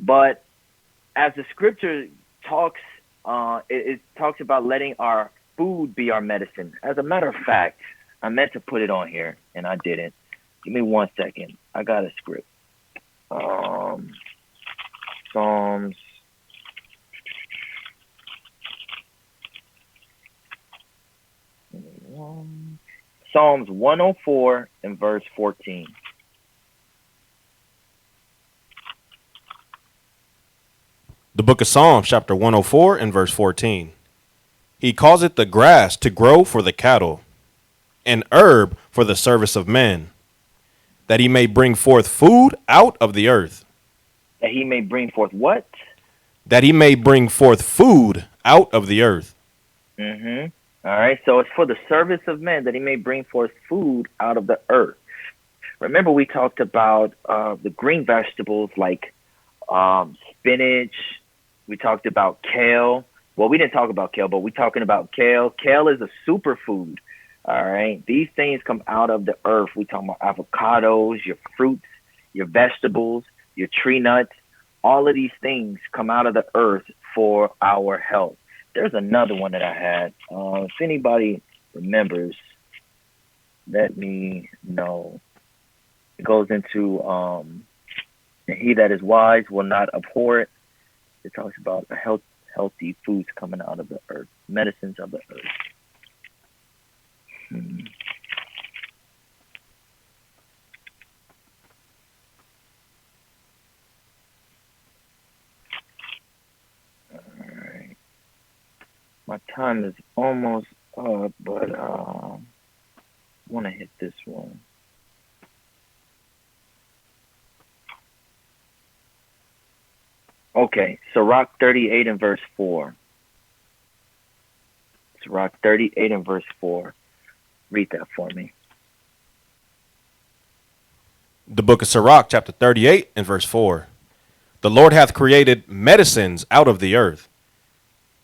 but as the scripture talks, it talks about letting our food be our medicine. As a matter of fact, I meant to put it on here and I didn't. Give me 1 second. I got a script. Psalms. Psalms 104 and verse 14. The book of Psalms, chapter 104 and verse 14. He causeth the grass to grow for the cattle, and herb for the service of men, that he may bring forth food out of the earth. That he may bring forth what? That he may bring forth food out of the earth. Mm-hmm. All right, so it's for the service of men, that he may bring forth food out of the earth. Remember, we talked about the green vegetables like spinach. We talked about kale. Well, we didn't talk about kale, but we're talking about kale. Kale is a superfood. All right, these things come out of the earth. We talking about avocados, your fruits, your vegetables, your tree nuts. All of these things come out of the earth for our health. There's another one that I had. If anybody remembers, let me know. It goes into and he that is wise will not abhor it. It talks about the healthy foods coming out of the earth, medicines of the earth. All right. My time is almost up, but I want to hit this one. Okay, Sirach 38 and verse 4. Sirach 38 and verse 4. Read that for me. The book of Sirach, chapter 38 and verse 4. The Lord hath created medicines out of the earth,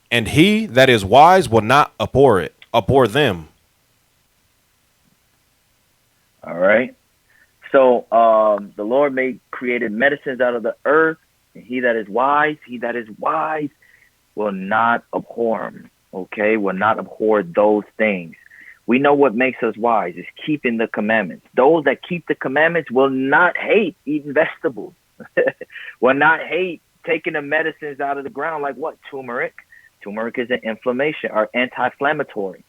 and he that is wise will not abhor them. All right. So the Lord created medicines out of the earth, and he that is wise will not abhor them. Okay, will not abhor those things. We know what makes us wise is keeping the commandments. Those that keep the commandments will not hate eating vegetables, will not hate taking the medicines out of the ground like what? Turmeric. Turmeric is an inflammation or anti-inflammatory.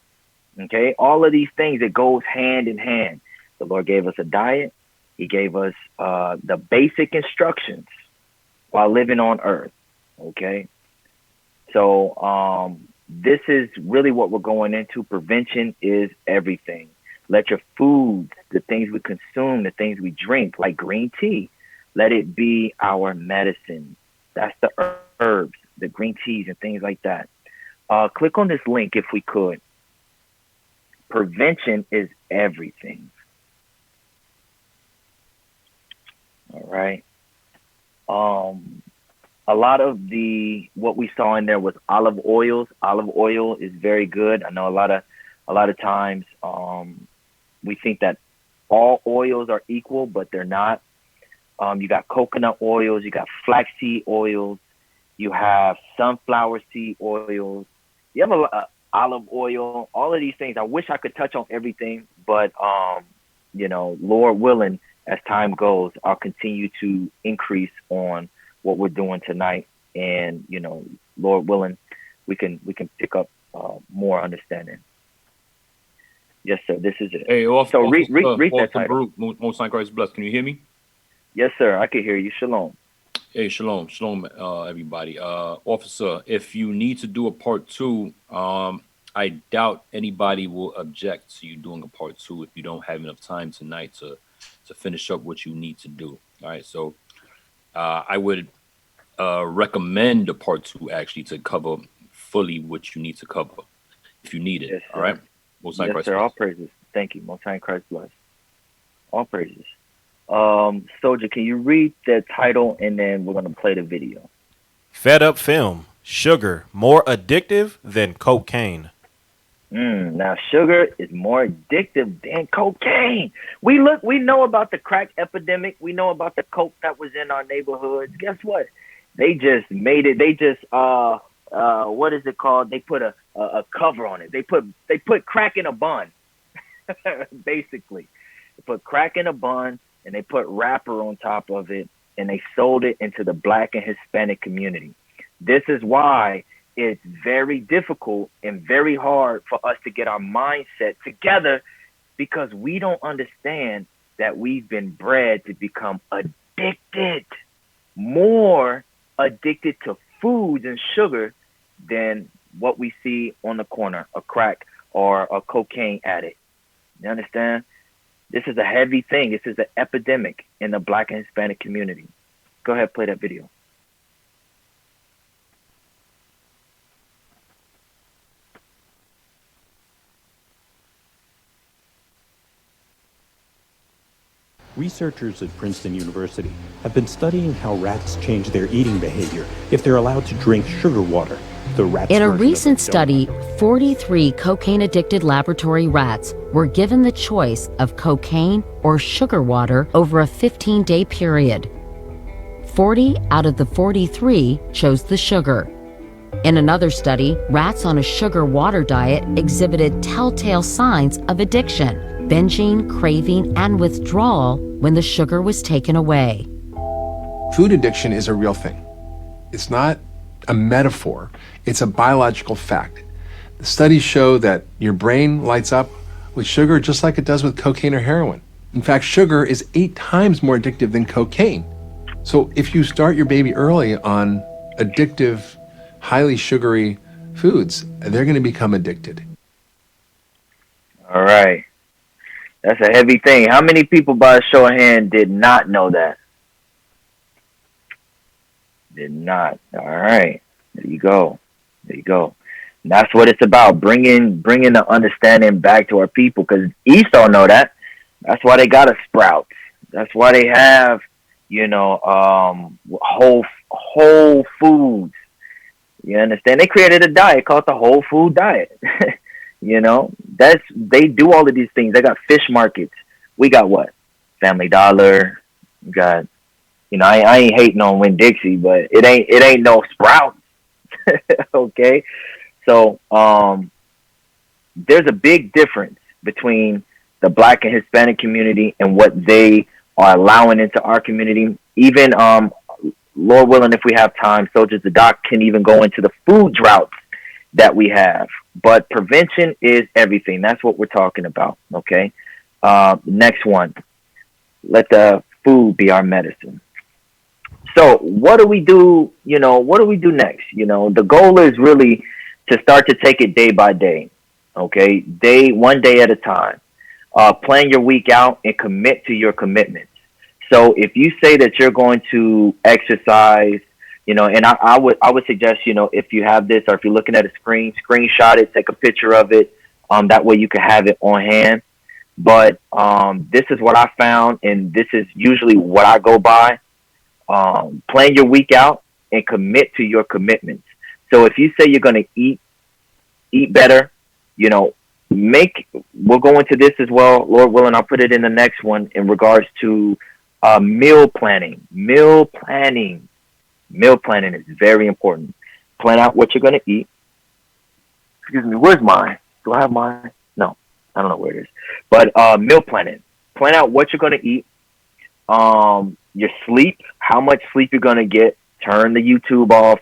Okay, all of these things, it goes hand in hand. The Lord gave us a diet. He gave us the basic instructions while living on earth. Okay, so this is really what we're going into. Prevention is everything. Let your foods, the things we consume, the things we drink, like green tea, let it be our medicine. That's the herbs, the green teas and things like that. Click on this link if we could. Prevention is everything. All right. A lot of what we saw in there was olive oils. Olive oil is very good. I know a lot of times we think that all oils are equal, but they're not. You got coconut oils, you got flaxseed oils, you have sunflower seed oils, you have olive oil, all of these things. I wish I could touch on everything, but Lord willing, as time goes, I'll continue to increase on what we're doing tonight, and Lord willing, we can pick up more understanding. Yes, sir. This is it. Hey, So read that title. Baruch, Most High Christ bless. Can you hear me? Yes, sir. I can hear you. Shalom. Hey, shalom, everybody. Officer, if you need to do a part 2, I doubt anybody will object to you doing a part 2 if you don't have enough time tonight to finish up what you need to do. All right, so I would recommend a part 2 actually to cover fully what you need to cover if you need it. Yes, all right. Most High yes, Christ sir. bless. All praises. Thank you. Most High Christ bless. All praises. Soldier, can you read the title and then we're gonna play the video? Fed Up Film. Sugar more addictive than cocaine. Now sugar is more addictive than cocaine. We know about the crack epidemic. We know about the coke that was in our neighborhoods. Guess what? They just made it. They just what is it called? They put a cover on it. They put crack in a bun. Basically, they put crack in a bun and they put wrapper on top of it, and they sold it into the Black and Hispanic community. This is why it's very difficult and very hard for us to get our mindset together, because we don't understand that we've been bred to become addicted, more addicted to foods and sugar than what we see on the corner, a crack or a cocaine addict. You understand? This is a heavy thing. This is an epidemic in the Black and Hispanic community. Go ahead, play that video. Researchers at Princeton University have been studying how rats change their eating behavior if they're allowed to drink sugar water. In a recent study, 43 cocaine-addicted laboratory rats were given the choice of cocaine or sugar water over a 15-day period. 40 out of the 43 chose the sugar. In another study, rats on a sugar water diet exhibited telltale signs of addiction, binging, craving, and withdrawal when the sugar was taken away. Food addiction is a real thing. It's not a metaphor. It's a biological fact. The studies show that your brain lights up with sugar just like it does with cocaine or heroin. In fact, sugar is 8 times more addictive than cocaine. So if you start your baby early on addictive, highly sugary foods, they're going to become addicted. All right. That's a heavy thing. How many people, by a show of hand, did not know that? Did not. All right. There you go. There you go. And that's what it's about, bringing the understanding back to our people, because Esau know that. That's why they got a Sprouts. That's why they have, whole foods. You understand? They created a diet called the whole food diet. They do all of these things. They got fish markets. We got what? Family Dollar. We got, I ain't hating on Winn-Dixie, but it ain't no Sprouts. Okay. So, there's a big difference between the Black and Hispanic community and what they are allowing into our community. Even, Lord willing, if we have time, Soldiers the Doc can even go into the food droughts that we have. But prevention is everything. That's what we're talking about. Okay. Next one. Let the food be our medicine. So what do we do? What do we do next? The goal is really to start to take it day by day. Okay. One day at a time. Plan your week out and commit to your commitments. So if you say that you're going to exercise, and I would suggest, if you have this, or if you're looking at a screenshot it, take a picture of it. That way you can have it on hand. But this is what I found, and this is usually what I go by. Plan your week out and commit to your commitments. So if you say you're going to eat better, we'll go into this as well, Lord willing. I'll put it in the next one in regards to meal planning. Meal planning is very important. Plan out what you're going to eat. Excuse me, where's mine? Do I have mine? No, I don't know where it is. But meal planning. Plan out what you're going to eat. Your sleep, how much sleep you're going to get. Turn the YouTube off.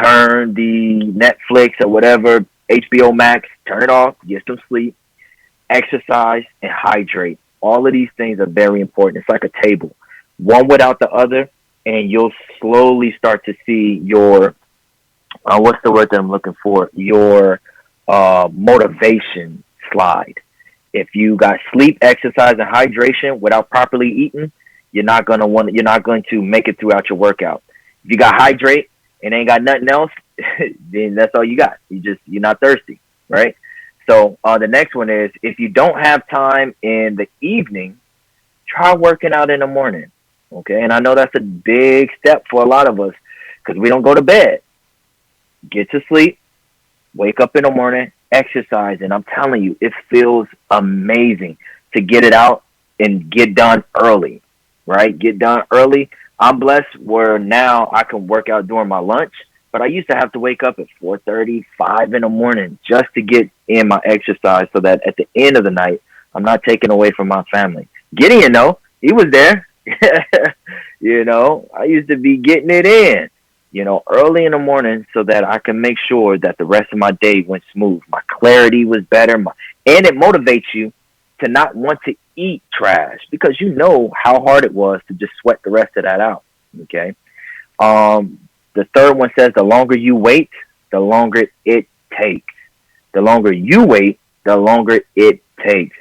Turn the Netflix or whatever, HBO Max, turn it off, get some sleep. Exercise and hydrate. All of these things are very important. It's like a table. One without the other, and you'll slowly start to see your, what's the word that I'm looking for? Your motivation slide. If you got sleep, exercise, and hydration without properly eating, you're not going to make it throughout your workout. If you got hydrate and ain't got nothing else, then that's all you got. You're not thirsty, right? So the next one is, if you don't have time in the evening, try working out in the morning, okay? And I know that's a big step for a lot of us because we don't go to bed. Get to sleep, wake up in the morning, exercise, and I'm telling you, it feels amazing to get it out and get done early, right? Get done early. I'm blessed where now I can work out during my lunch, but I used to have to wake up at 4:30, 5 in the morning just to get in my exercise so that at the end of the night, I'm not taken away from my family. Gideon, though, he was there. I used to be getting it in, early in the morning so that I can make sure that the rest of my day went smooth. My clarity was better, and it motivates you to not want to eat trash because you know how hard it was to just sweat the rest of that out. Okay. The third one says the longer you wait, the longer it takes. The longer you wait, the longer it takes.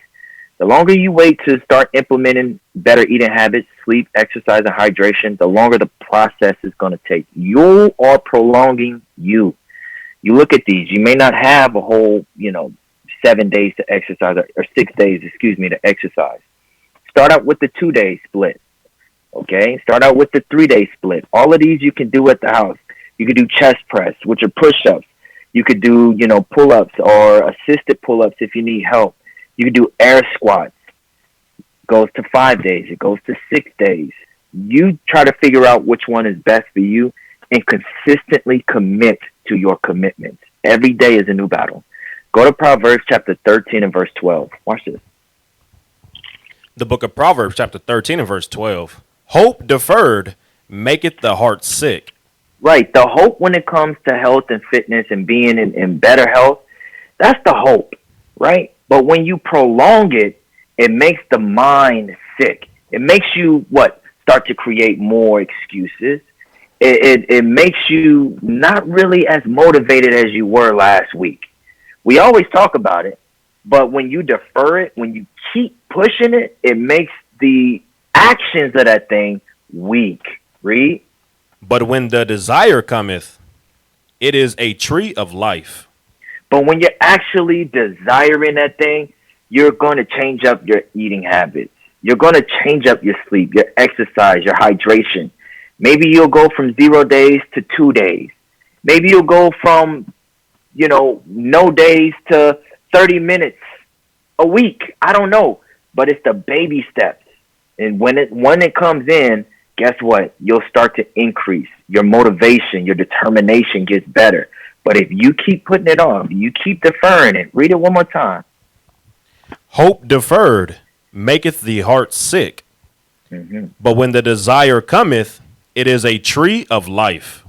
The longer you wait to start implementing better eating habits, sleep, exercise, and hydration, the longer the process is going to take. You are prolonging you. You look at these. You may not have a whole, 7 days to exercise or 6 days, to exercise. Start out with the 2-day split. Okay. Start out with the 3-day split. All of these you can do at the house. You can do chest press, which are push-ups. You could do, pull-ups or assisted pull-ups if you need help. You can do air squats. It goes to 5 days. It goes to 6 days. You try to figure out which one is best for you and consistently commit to your commitments. Every day is a new battle. Go to Proverbs chapter 13 and verse 12. Watch this. The book of Proverbs chapter 13 and verse 12. Hope deferred maketh the heart sick. Right. The hope when it comes to health and fitness and being in better health, that's the hope, right? But when you prolong it, it makes the mind sick. It makes you, start to create more excuses. It makes you not really as motivated as you were last week. We always talk about it, but when you defer it, when you keep pushing it, it makes the actions of that thing weak. Read. But when the desire cometh, it is a tree of life. But when you're actually desiring that thing, you're going to change up your eating habits. You're going to change up your sleep, your exercise, your hydration. Maybe you'll go from 0 days to 2 days. Maybe you'll go from, no days to 30 minutes a week. I don't know. But it's the baby steps. And when it comes in, guess what? You'll start to increase. Your motivation, your determination gets better. But if you keep putting it off, you keep deferring it. Read it one more time. Hope deferred maketh the heart sick. Mm-hmm. But when the desire cometh, it is a tree of life.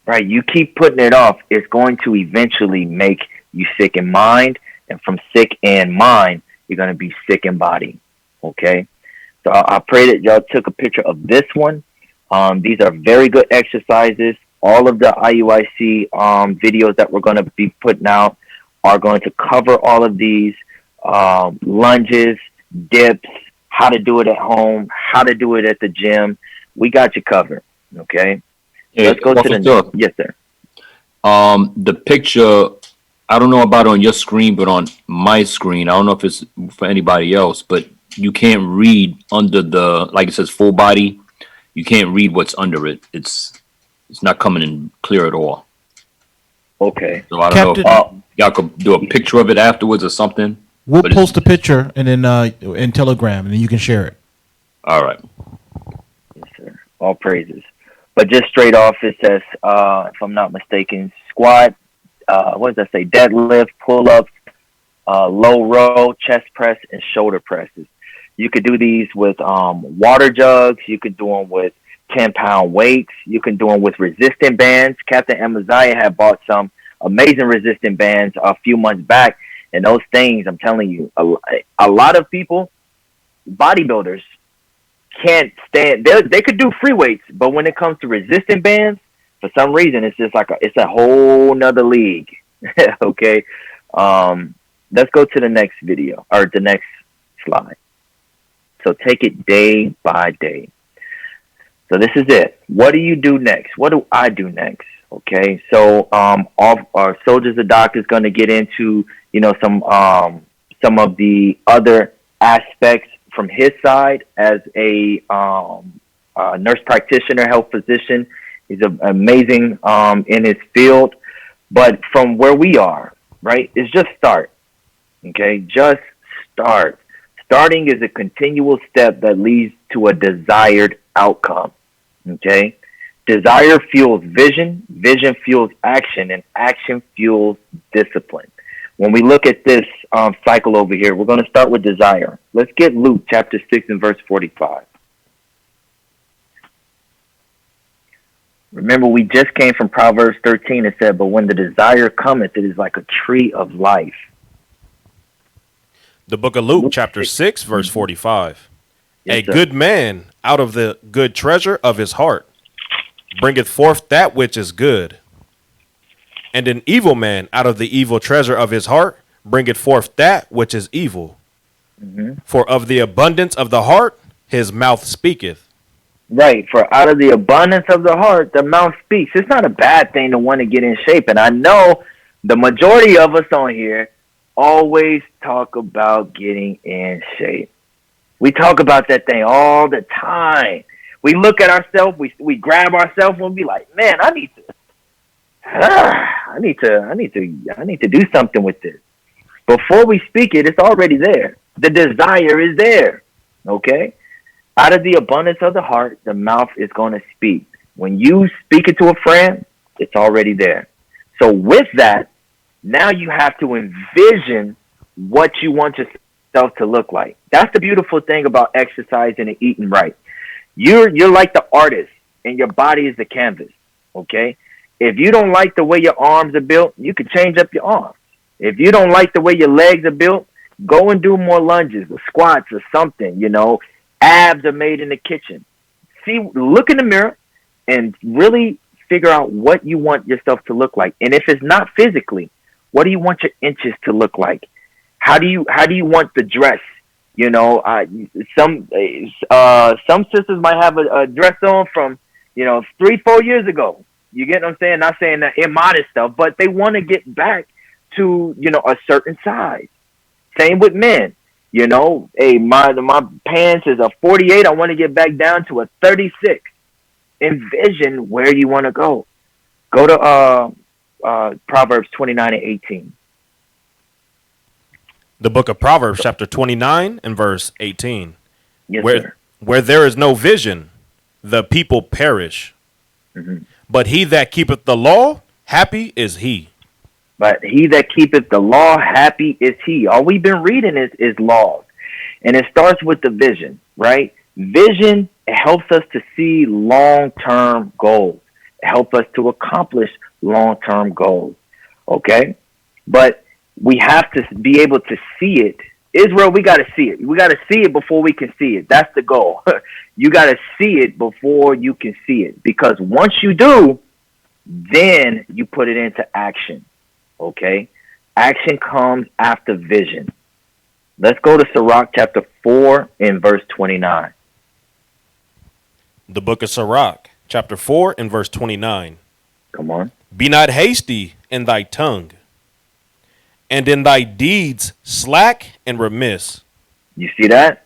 Right. You keep putting it off. It's going to eventually make you sick in mind. And from sick in mind, you're going to be sick in body. Okay. So I pray that y'all took a picture of this one. These are very good exercises. All of the IUIC videos that we're going to be putting out are going to cover all of these lunges, dips, how to do it at home, how to do it at the gym. We got you covered. Okay. Let's go to the next. Yes, sir. The picture, I don't know about on your screen, but on my screen, I don't know if it's for anybody else, but you can't read under like it says full body. You can't read what's under it. It's not coming in clear at all. Okay. So I don't know if y'all could do a picture of it afterwards or something. We'll But it's- post a picture and then in Telegram, and then you can share it. All right. Yes, sir. All praises. But just straight off, it says, if I'm not mistaken, squat. What does that say? Deadlift, pull-ups, low row, chest press, and shoulder presses. You could do these with water jugs. You could do them with 10-pound weights. You can do them with resistant bands. Captain Amaziah had bought some amazing resistant bands a few months back, and those things, I'm telling you, a lot of people, bodybuilders, can't stand. They could do free weights, but when it comes to resistant bands, for some reason, it's just like it's a whole nother league. Okay, let's go to the next video or the next slide. So take it day by day. So this is it. What do you do next? What do I do next? Okay, so our Soldiers of Doc is going to get into some of the other aspects from his side as a nurse practitioner, health physician. He's amazing in his field. But from where we are, right, is just start. Okay, just start. Starting is a continual step that leads to a desired outcome. Okay, desire fuels vision, vision fuels action, and action fuels discipline. When we look at this cycle over here, we're going to start with desire. Let's get Luke chapter 6 and verse 45. Remember, we just came from Proverbs 13. It said, but when the desire cometh, it is like a tree of life. The book of Luke, chapter 6, verse 45. Yes, a sir. good man out of the good treasure of his heart bringeth forth that which is good. And an evil man out of the evil treasure of his heart bringeth forth that which is evil. Mm-hmm. For of the abundance of the heart his mouth speaketh. Right, for out of the abundance of the heart, the mouth speaks. It's not a bad thing to want to get in shape. And I know the majority of us on here always talk about getting in shape. We talk about that thing all the time. We look at ourselves, we grab ourselves and be like, man, I need to do something with this. Before we speak it, it's already there. The desire is there. Okay? Out of the abundance of the heart, the mouth is going to speak. When you speak it to a friend, it's already there. So with that, now you have to envision what you want yourself to look like. That's the beautiful thing about exercising and eating right. You're like the artist, and your body is the canvas. Okay? If you don't like the way your arms are built, you can change up your arms. If you don't like the way your legs are built, go and do more lunges or squats or something, Abs are made in the kitchen. Look in the mirror and really figure out what you want yourself to look like. And if it's not physically, what do you want your inches to look like? How do you want the dress? Some sisters might have a dress on from 3-4 years ago. You get what I'm saying? Not saying that immodest stuff, but they want to get back to a certain size. Same with men. Hey, my pants is a 48. I want to get back down to a 36. Envision where you want to go. Go to Proverbs 29 and 18. The book of Proverbs, chapter 29 and verse 18. Yes, sir. Where there is no vision, the people perish. Mm-hmm. But he that keepeth the law, happy is he. But he that keepeth the law, happy is he. All we've been reading is laws. And it starts with the vision, right? Vision helps us to see long-term goals. It helps us to accomplish long-term goals, okay? But we have to be able to see it. Israel, we got to see it. We got to see it before we can see it. That's the goal. You got to see it before you can see it. Because once you do, then you put it into action. Okay? Action comes after vision. Let's go to Sirach chapter 4 and verse 29. The book of Sirach, chapter 4 and verse 29. Come on. Be not hasty in thy tongue, and in thy deeds slack and remiss. You see that?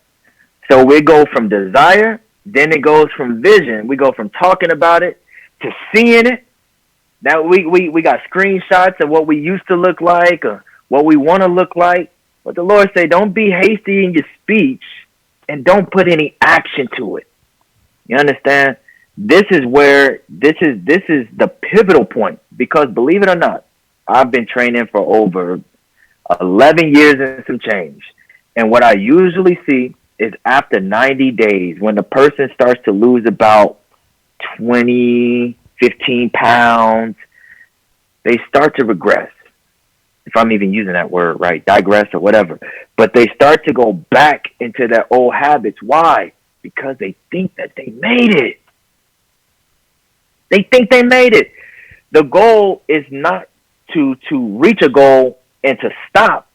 So we go from desire, then it goes from vision. We go from talking about it to seeing it. Now we got screenshots of what we used to look like or what we want to look like. But the Lord say, don't be hasty in your speech and don't put any action to it. You understand? This is the pivotal point, because believe it or not, I've been training for over 11 years and some change. And what I usually see is after 90 days, when the person starts to lose about 20, 15 pounds, they start to regress. If I'm even using that word right, digress or whatever. But they start to go back into their old habits. Why? Because they think that they made it. They think they made it. The goal is not to reach a goal and to stop.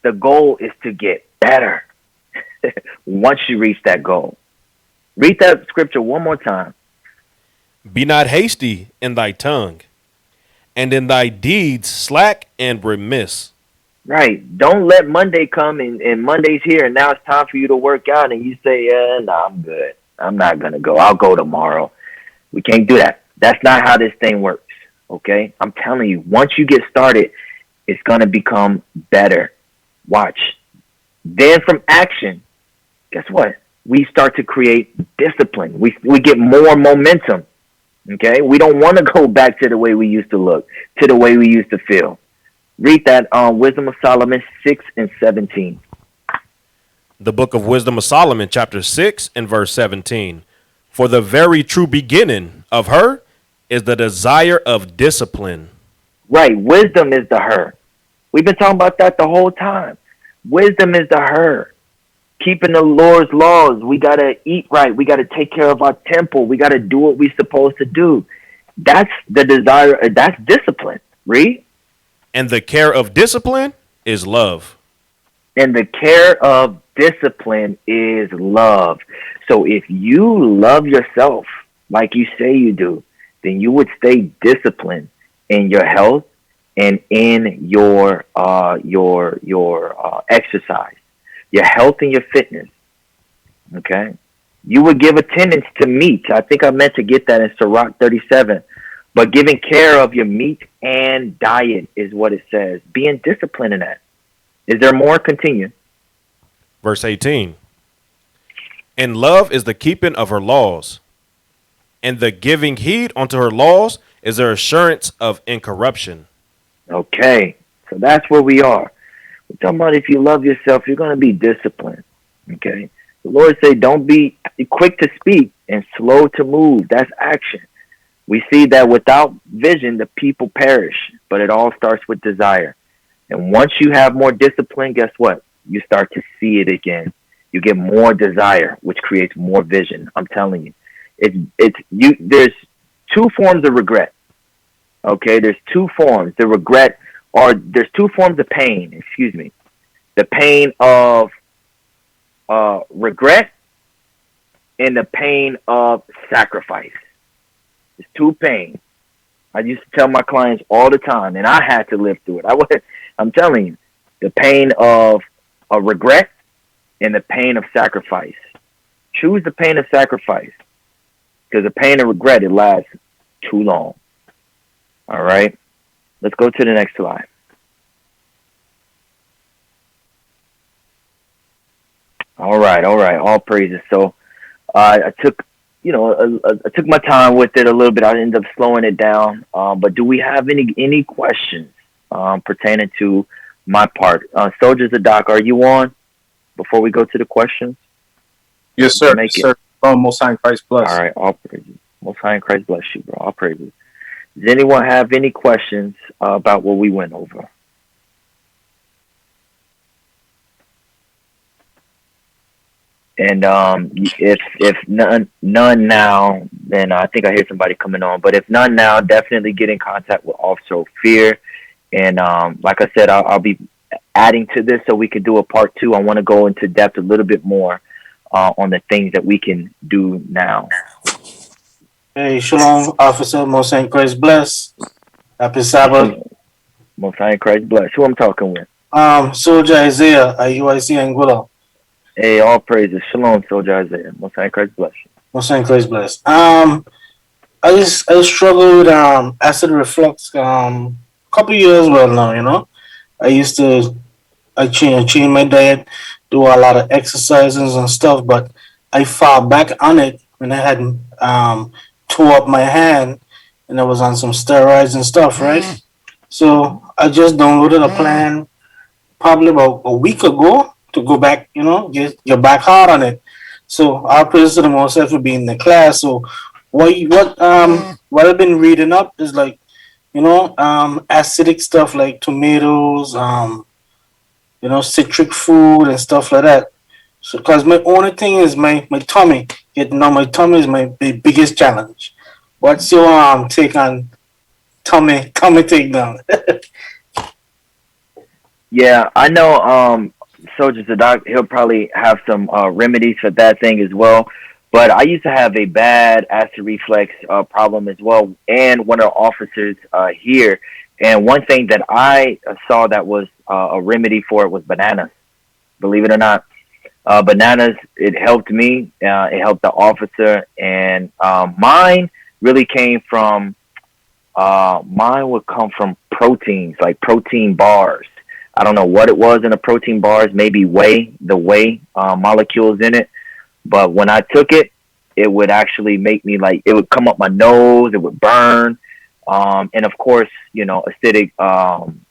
The goal is to get better once you reach that goal. Read that scripture one more time. Be not hasty in thy tongue, and in thy deeds slack and remiss. Right. Don't let Monday come and Monday's here and now it's time for you to work out and you say, no, I'm good. I'm not going to go. I'll go tomorrow. We can't do that. That's not how this thing works. Okay? I'm telling you, once you get started, it's going to become better. Watch. Then from action, guess what? We start to create discipline. We get more momentum. Okay? We don't want to go back to the way we used to look, to the way we used to feel. Read that Wisdom of Solomon 6 and 17. The book of Wisdom of Solomon, chapter 6 and verse 17. For the very true beginning of her is the desire of discipline. Right. Wisdom is the her. We've been talking about that the whole time. Wisdom is the her. Keeping the Lord's laws. We got to eat right. We got to take care of our temple. We got to do what we're supposed to do. That's the desire. That's discipline. Read. And the care of discipline is love. And the care of discipline is love. So if you love yourself like you say you do, then you would stay disciplined in your health and in your exercise, your health and your fitness. Okay, you would give attendance to meat. I think I meant to get that in Sirach 37. But giving care of your meat and diet is what it says. Being disciplined in that. Is there more? Continue. Verse 18. And love is the keeping of her laws, and the giving heed unto her laws is her assurance of incorruption. Okay, so that's where we are. We're talking about if you love yourself, you're going to be disciplined. Okay, the Lord said, don't be quick to speak and slow to move. That's action. We see that without vision, the people perish, but it all starts with desire. And once you have more discipline, guess what? You start to see it again. You get more desire, which creates more vision. I'm telling you, there's two forms of regret. Okay, there's two forms. There's two forms of pain. Excuse me, the pain of regret and the pain of sacrifice. It's two pains. I used to tell my clients all the time, and I had to live through it. I'm telling you, the pain of regret and the pain of sacrifice. Choose the pain of sacrifice, because the pain of regret, it lasts too long. All right, let's go to the next slide. All right, all praises. So I took my time with it a little bit. I ended up slowing it down. But do we have any questions pertaining to my part? Soldiers of Doc, are you on before we go to the questions? Yes, sir. Yes, sir. Most High in Christ bless. All right, all praises. Most High in Christ bless you, bro. All praises. Does anyone have any questions about what we went over? And if none now, then I think I hear somebody coming on. But if none now, definitely get in contact with Officer Ophir. And like I said, I'll be adding to this so we can do a part 2. I want to go into depth a little bit more on the things that we can do now. Hey, shalom, Officer. Most High in Christ bless. Happy Sabbath. Most High in Christ bless. Who I'm talking with? Soldier Isaiah, IUIC Anguilla. Hey, all praises. Shalom, Soldier Isaiah. Most High in Christ bless you. Most High in Christ bless. I struggled with acid reflux couple years well now, I used to I changed my diet, do a lot of exercises and stuff, but I fell back on it when I had tore up my hand and I was on some steroids and stuff, right? So I just downloaded a plan probably about a week ago to go back, get back hard on it. So our president myself will be in the class. So what I've been reading up is like, acidic stuff like tomatoes, citric food and stuff like that. So, cause my only thing is my tummy. My tummy is my biggest challenge. What's your take on tummy takedown? Yeah, I know. Soldiers the doc, he'll probably have some remedies for that thing as well. But I used to have a bad acid reflux problem as well, and one of the officers here. And one thing that I saw that was a remedy for it was bananas. Believe it or not, bananas. It helped me. It helped the officer, and mine really came from. Mine would come from proteins, like protein bars. I don't know what it was in the protein bars, maybe the whey molecules in it. But when I took it, it would actually make me like, it would come up my nose, it would burn. And of course, acidic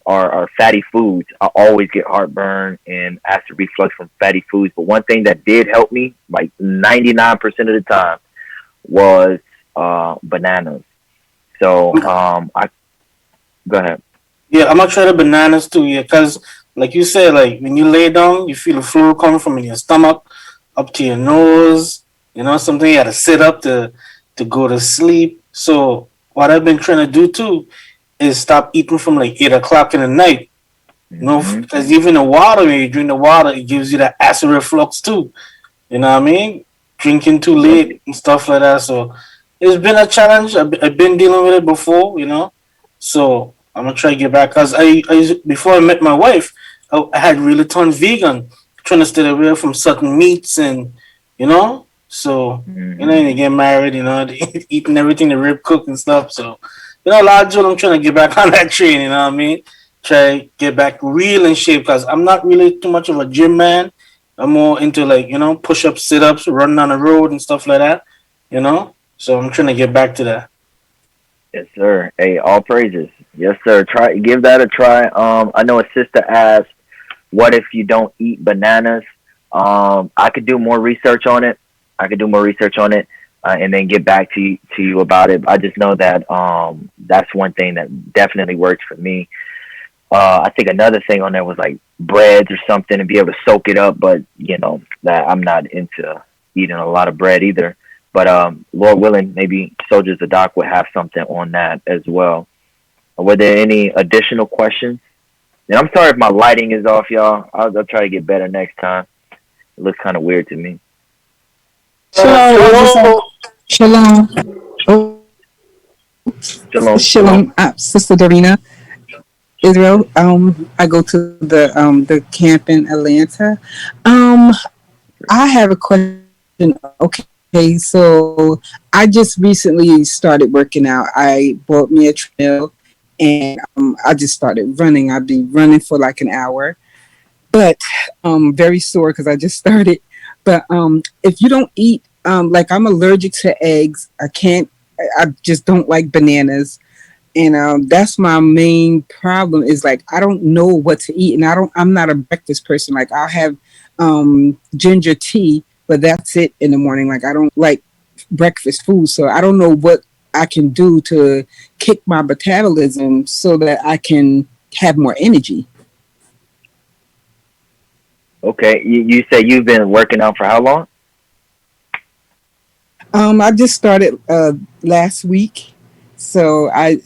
or fatty foods. I always get heartburn and acid reflux from fatty foods. But one thing that did help me, like 99% of the time, was bananas. So I go ahead. Yeah, I'm gonna try the bananas too. Yeah, cause like you said, like when you lay down, you feel the fluid coming from in your stomach up to your nose. Something you had to sit up to go to sleep. So what I've been trying to do too is stop eating from like 8 o'clock in the night. Because even the water, when you drink the water, it gives you that acid reflux too. You know what I mean? Drinking too late and stuff like that. So it's been a challenge. I've been dealing with it before. So I'm gonna try to get back. Cause before I met my wife, I had really turned vegan, trying to stay away from certain meats and you know. So and you get married, eating everything the rib cook and stuff. So a lot of people I'm trying to get back on that train. You know what I mean? Try to get back real in shape because I'm not really too much of a gym man. I'm more into like push ups, sit ups, running on the road and stuff like that. So I'm trying to get back to that. Yes, sir. Hey, all praises. Yes, sir. Give that a try. I know a sister asked, "What if you don't eat bananas?" I could do more research on it. And then get back to you about it. I just know that that's one thing that definitely works for me. I think another thing on there was like breads or something and be able to soak it up, but that I'm not into eating a lot of bread either. But Lord willing, maybe Soldiers of Doc would have something on that as well. Were there any additional questions? And I'm sorry if my lighting is off, y'all. I'll try to get better next time. It looks kind of weird to me. Shalom. Shalom. Oh, Shalom. Sister Dorina, Israel. I go to the camp in Atlanta. I have a question. Okay, so I just recently started working out. I bought me a treadmill, and I just started running. I've been running for like an hour, but very sore because I just started. But if you don't eat, like I'm allergic to eggs. I just don't like bananas. And that's my main problem is like, I don't know what to eat. And I'm not a breakfast person. Like I'll have ginger tea, but that's it in the morning. Like I don't like breakfast food. So I don't know what I can do to kick my metabolism so that I can have more energy. Okay, you say you've been working out for how long? I just started last week. So I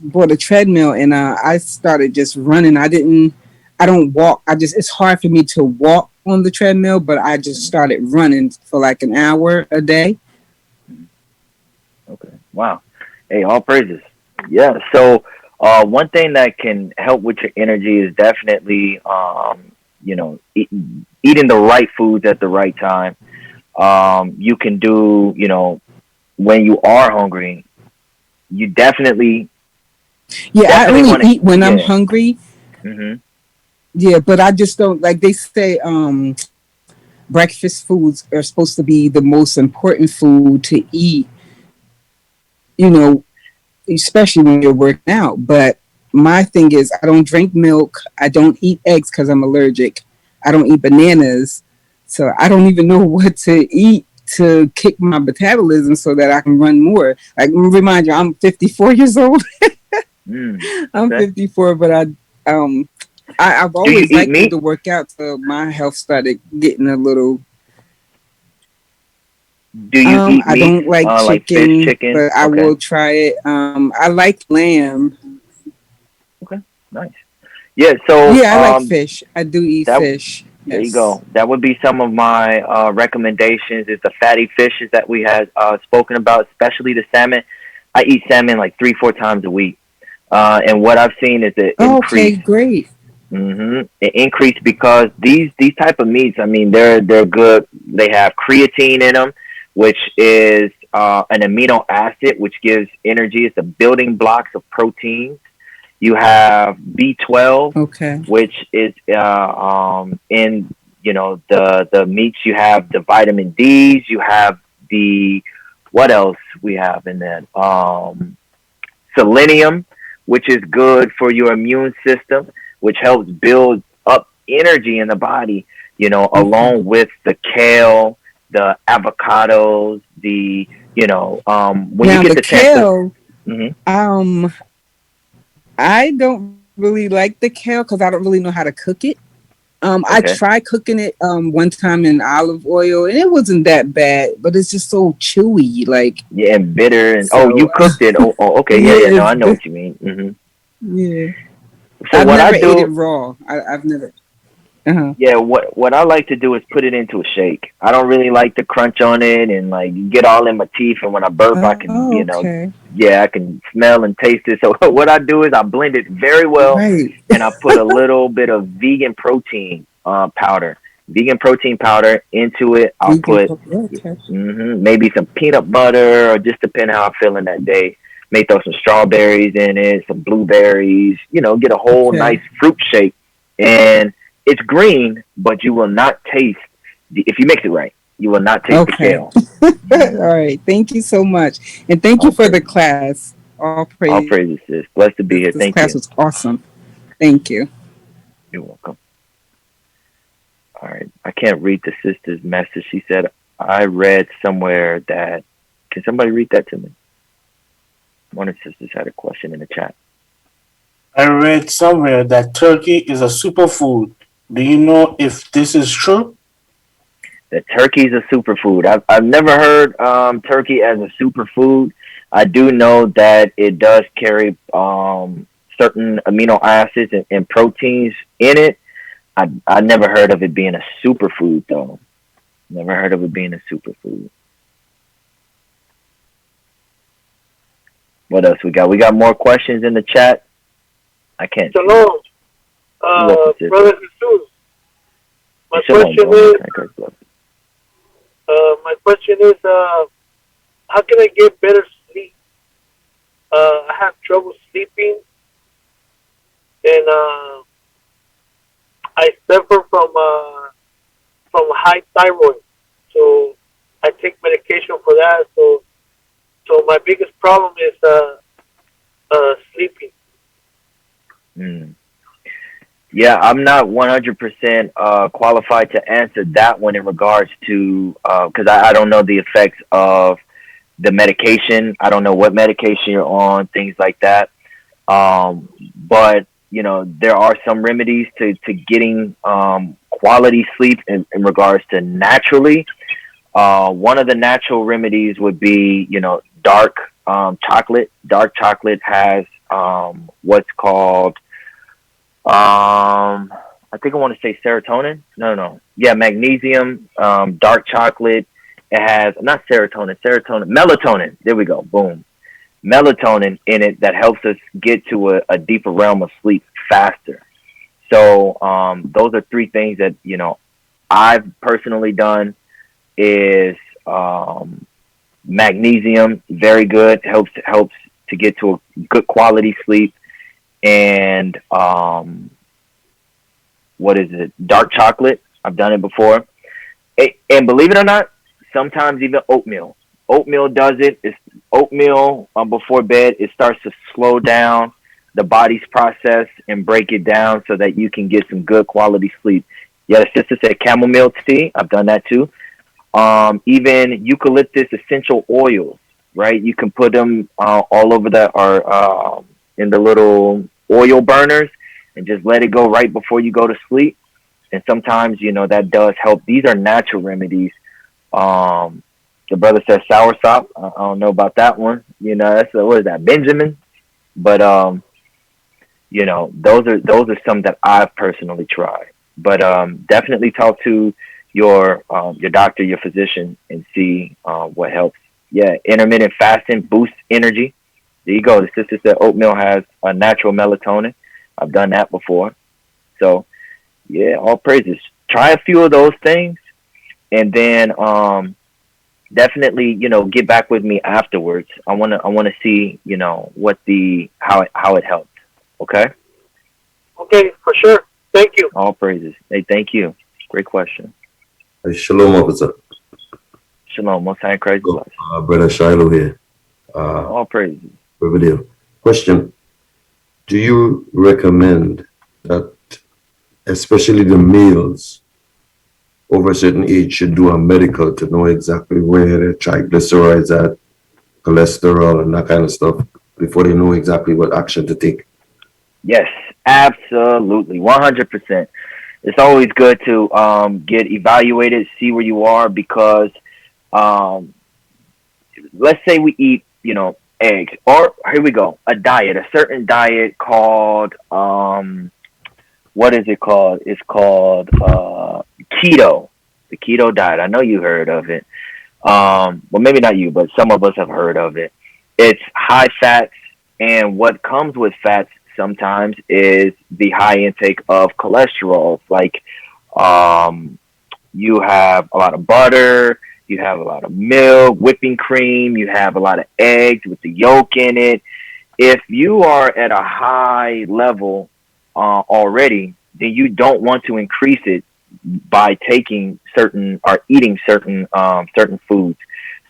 bought a treadmill and I started just running. I don't walk. It's hard for me to walk on the treadmill, but I just started running for like an hour a day. Okay. Wow. Hey, all praises. Yeah. So one thing that can help with your energy is definitely eating the right foods at the right time. You can do, when you are hungry, you definitely. Yeah, I only eat when I'm hungry. Mm-hmm. Yeah, but I just don't like they say breakfast foods are supposed to be the most important food to eat, you know, especially when you're working out. But my thing is, I don't drink milk. I don't eat eggs because I'm allergic. I don't eat bananas. So I don't even know what to eat to kick my metabolism so that I can run more. Like, remind you, I'm 54 years old. I'm Okay. 54, but I've Do you always eat liked meat? to work out, so my health started getting a little. Do you eat I meat? don't like Like fish, chicken, chicken? but I Okay. will try it. I like lamb. Okay. Nice. Yeah. So Yeah, I like fish. I do eat that fish. there you Yes. go. That would be some of my recommendations. Is the fatty fishes that we had spoken about, especially the salmon. I eat salmon like 3, 4 times a week, and what I've seen is an Okay, increase. great. It increased because these type of meats. I mean, they're good. They have creatine in them, which is an amino acid which gives energy. It's the building blocks of protein. You have B12, Okay. which is in the meats. You have the vitamin D's. You have the what else we have in that selenium, which is good for your immune system, which helps build up energy in the body. Okay. Along with the kale, the avocados, when you Now get the the chance to. kale, Mhm. um, I don't really like the kale because I don't really know how to cook it. I Okay. tried cooking it one time in olive oil and it wasn't that bad, but it's just so chewy. Like, Yeah, and bitter, and oh, you so cooked it. Oh, okay, yeah, yeah. yeah, No, I know what you mean. yeah. So I've what I never ate it do, raw. I've never. Uh-huh. yeah, what I like to do is put it into a shake. I don't really like to crunch on it and like get all in my teeth. And when I burp, I can, Oh, okay. yeah, I can smell and taste it. So what I do is I blend it very well, Right. and I put a little bit of vegan protein powder into it. I'll Vegan put pork. Okay. maybe some peanut butter, or just depending how I'm feeling that day. May throw some strawberries in it, some blueberries. Get a whole nice Okay. fruit shake, and it's green, but you will not taste if you mix it right. You will not taste the Okay. kale. All right. Thank you so much. And thank you All for the praises, class. All all praises. praises, sis. Blessed to be here. This Thank class you. was awesome. Thank you. You're welcome. All right, I can't read the sister's message. She said I read somewhere that. Can somebody read that to me? One of the sisters had a question in the chat. I read somewhere that turkey is a superfood. Do you know if this is true? That turkey is a superfood. I've never heard turkey as a superfood. I do know that it does carry certain amino acids and proteins in it. I never heard of it being a superfood though. Never heard of it being a superfood. What else we got? We got more questions in the chat. I can't see. Shalom, You're welcome, sis. brother Jesus. My Shalom, question bro. is, Okay, God bless. how can I get better sleep? I have trouble sleeping, and I suffer from high thyroid. So I take medication for that. So my biggest problem is sleeping. Mm. Yeah, I'm not 100% qualified to answer that one in regards to because I don't know the effects of the medication. I don't know what medication you're on, things like that. But there are some remedies to getting quality sleep in regards to naturally. One of the natural remedies would be dark chocolate. Dark chocolate has what's called I think I want to say serotonin. No. Yeah, magnesium, dark chocolate. It has not serotonin, melatonin. There we go. Boom. Melatonin in it that helps us get to a deeper realm of sleep faster. So those are three things that I've personally done. Is magnesium very good? Helps to get to a good quality sleep, and what is it? Dark chocolate. I've done it before. And believe it or not, sometimes even oatmeal. Oatmeal does it. It's oatmeal before bed. It starts to slow down the body's process and break it down so that you can get some good quality sleep. Yeah, the sister said chamomile tea. I've done that too. Even eucalyptus essential oils, right? You can put them all over or in the little oil burners and just let it go right before you go to sleep. And sometimes, that does help. These are natural remedies. The brother says soursop. I don't know about that one. That's what is that, Benjamin? But those are some that I've personally tried. But definitely talk to your doctor, your physician, and see what helps. Yeah, intermittent fasting boosts energy. There you go. The sister said oatmeal has a natural melatonin. I've done that before. So, yeah, all praises. Try a few of those things, and then definitely, get back with me afterwards. I wanna see, what how it helped. Okay. Okay, for sure. Thank you. All praises. Hey, thank you. Great question. Hey, shalom, officer. Shalom. Most High Christ bless. Brother Shiloh here. All praises. Video. Question: do you recommend that, especially the males over a certain age, should do a medical to know exactly where their triglycerides at, cholesterol, and that kind of stuff before they know exactly what action to take? Yes, absolutely, 100%. It's always good to get evaluated, see where you are, because let's say we eat, eggs, or here we go, a certain diet called what is it called? It's called keto, the keto diet. I know you heard of it. Well, maybe not you, but some of us have heard of it. It's high fats, and what comes with fats sometimes is the high intake of cholesterol. Like you have a lot of butter, you have a lot of milk, whipping cream, you have a lot of eggs with the yolk in it. If you are at a high level already, then you don't want to increase it by taking certain or eating certain foods.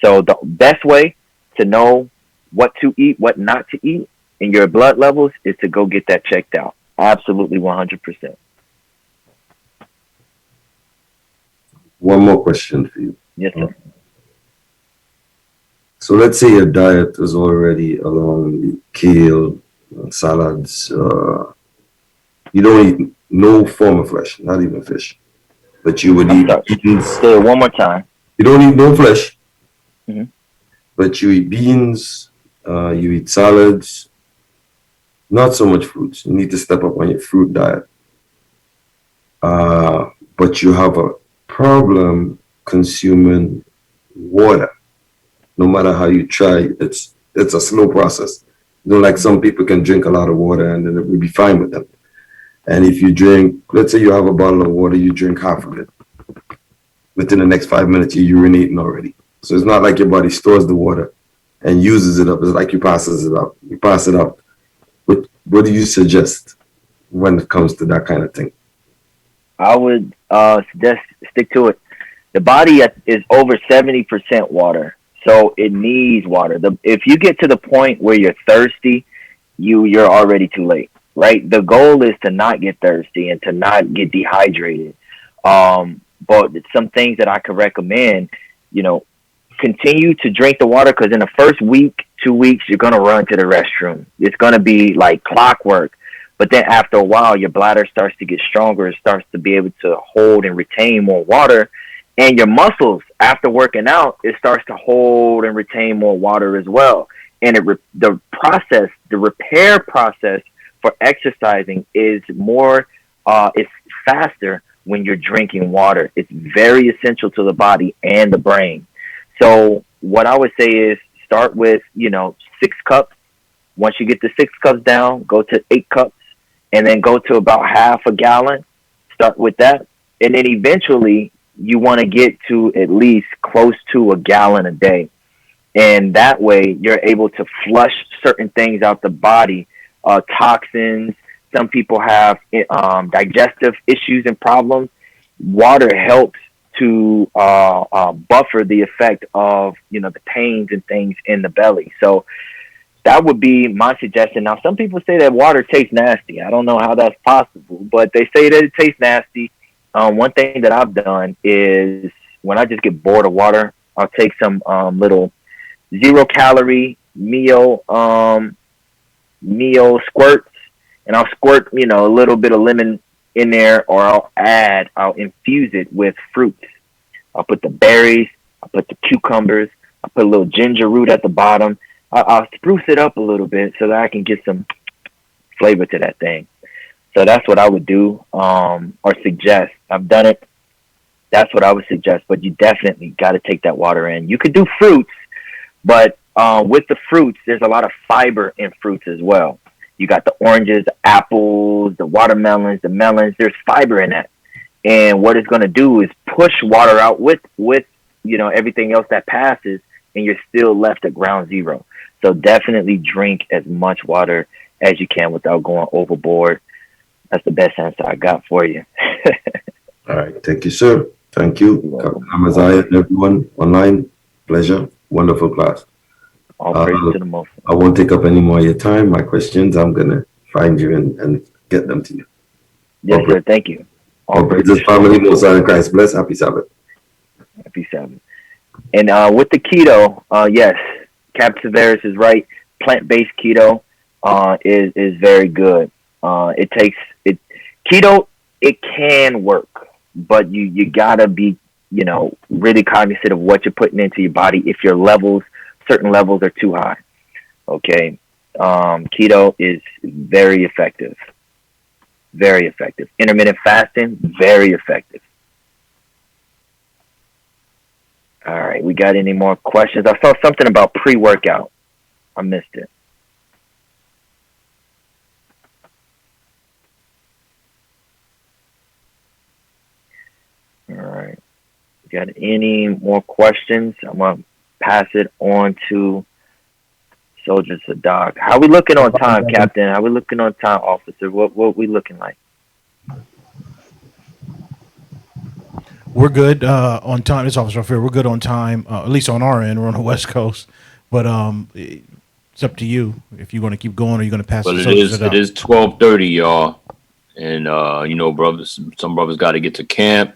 So the best way to know what to eat, what not to eat in your blood levels is to go get that checked out. Absolutely, 100%. One more question for you. Yes, sir. So let's say your diet is already along kale, salads. You don't eat no form of flesh, not even fish. But you would eat beans. Say it one more time. You don't eat no flesh. Mm-hmm. But you eat beans, you eat salads, not so much fruits. You need to step up on your fruit diet. But you have a problem consuming water. No matter how you try, it's a slow process. Like some people can drink a lot of water and then it will be fine with them. And if you drink, let's say you have a bottle of water, you drink half of it. Within the next 5 minutes, you're urinating already. So it's not like your body stores the water and uses it up. It's like you pass it up. You pass it up. What do you suggest when it comes to that kind of thing? I would suggest stick to it. The body is over 70% water, so it needs water. If you get to the point where you're thirsty, you're already too late, right? The goal is to not get thirsty and to not get dehydrated. But some things that I could recommend, continue to drink the water, because in the first week, 2 weeks, you're going to run to the restroom. It's going to be like clockwork. But then after a while, your bladder starts to get stronger. It starts to be able to hold and retain more water. And your muscles, after working out, it starts to hold and retain more water as well. And the repair process for exercising is it's faster when you're drinking water. It's very essential to the body and the brain. So what I would say is start with, 6 cups. Once you get the 6 cups down, go to 8 cups. And then go to about half a gallon. Start with that. And then eventually you want to get to at least close to a gallon a day. And that way you're able to flush certain things out the body, toxins, Some people have digestive issues and problems. Water helps to buffer the effect of the pains and things in the belly. So that would be my suggestion. Now, some people say that water tastes nasty. I don't know how that's possible, but they say that it tastes nasty. One thing that I've done is when I just get bored of water, I'll take some little 0-calorie meal squirts, and I'll squirt a little bit of lemon in there, or I'll infuse it with fruits. I'll put the berries, I'll put the cucumbers, I'll put a little ginger root at the bottom. I'll spruce it up a little bit so that I can get some flavor to that thing. So that's what I would do, or suggest. I've done it. That's what I would suggest. But you definitely got to take that water in. You could do fruits, but with the fruits, there's a lot of fiber in fruits as well. You got the oranges, the apples, the watermelons, the melons. There's fiber in that. And what it's going to do is push water out with everything else that passes, and you're still left at ground zero. So definitely drink as much water as you can without going overboard. That's the best answer I got for you. All right. Thank you, sir. Thank you. Amaziah and everyone online. Pleasure. Wonderful class. All praise to the Most. I won't take up any more of your time. My questions, I'm going to find you and get them to you. Yes, sir. Thank you. All praises, family. Most High in Christ bless. Happy Sabbath. Happy Sabbath. And with the keto, yes, Captain Severus is right. Plant-based keto is very good. Keto, it can work, but you gotta be really cognizant of what you're putting into your body. If certain levels are too high, okay. Keto is very effective. Very effective. Intermittent fasting, very effective. All right, we got any more questions? I saw something about pre-workout. I missed it. All right. Got any more questions? I'm going to pass it on to Soldier Sadak. How we looking on time, Captain? How we looking on time, Officer? What we looking like? We're good on time. This Officer Ophir, we're good on time, at least on our end. We're on the West Coast. But it's up to you if you're going to keep going or you're going to pass But it. it is 12:30, y'all. And, brothers, some brothers got to get to camp.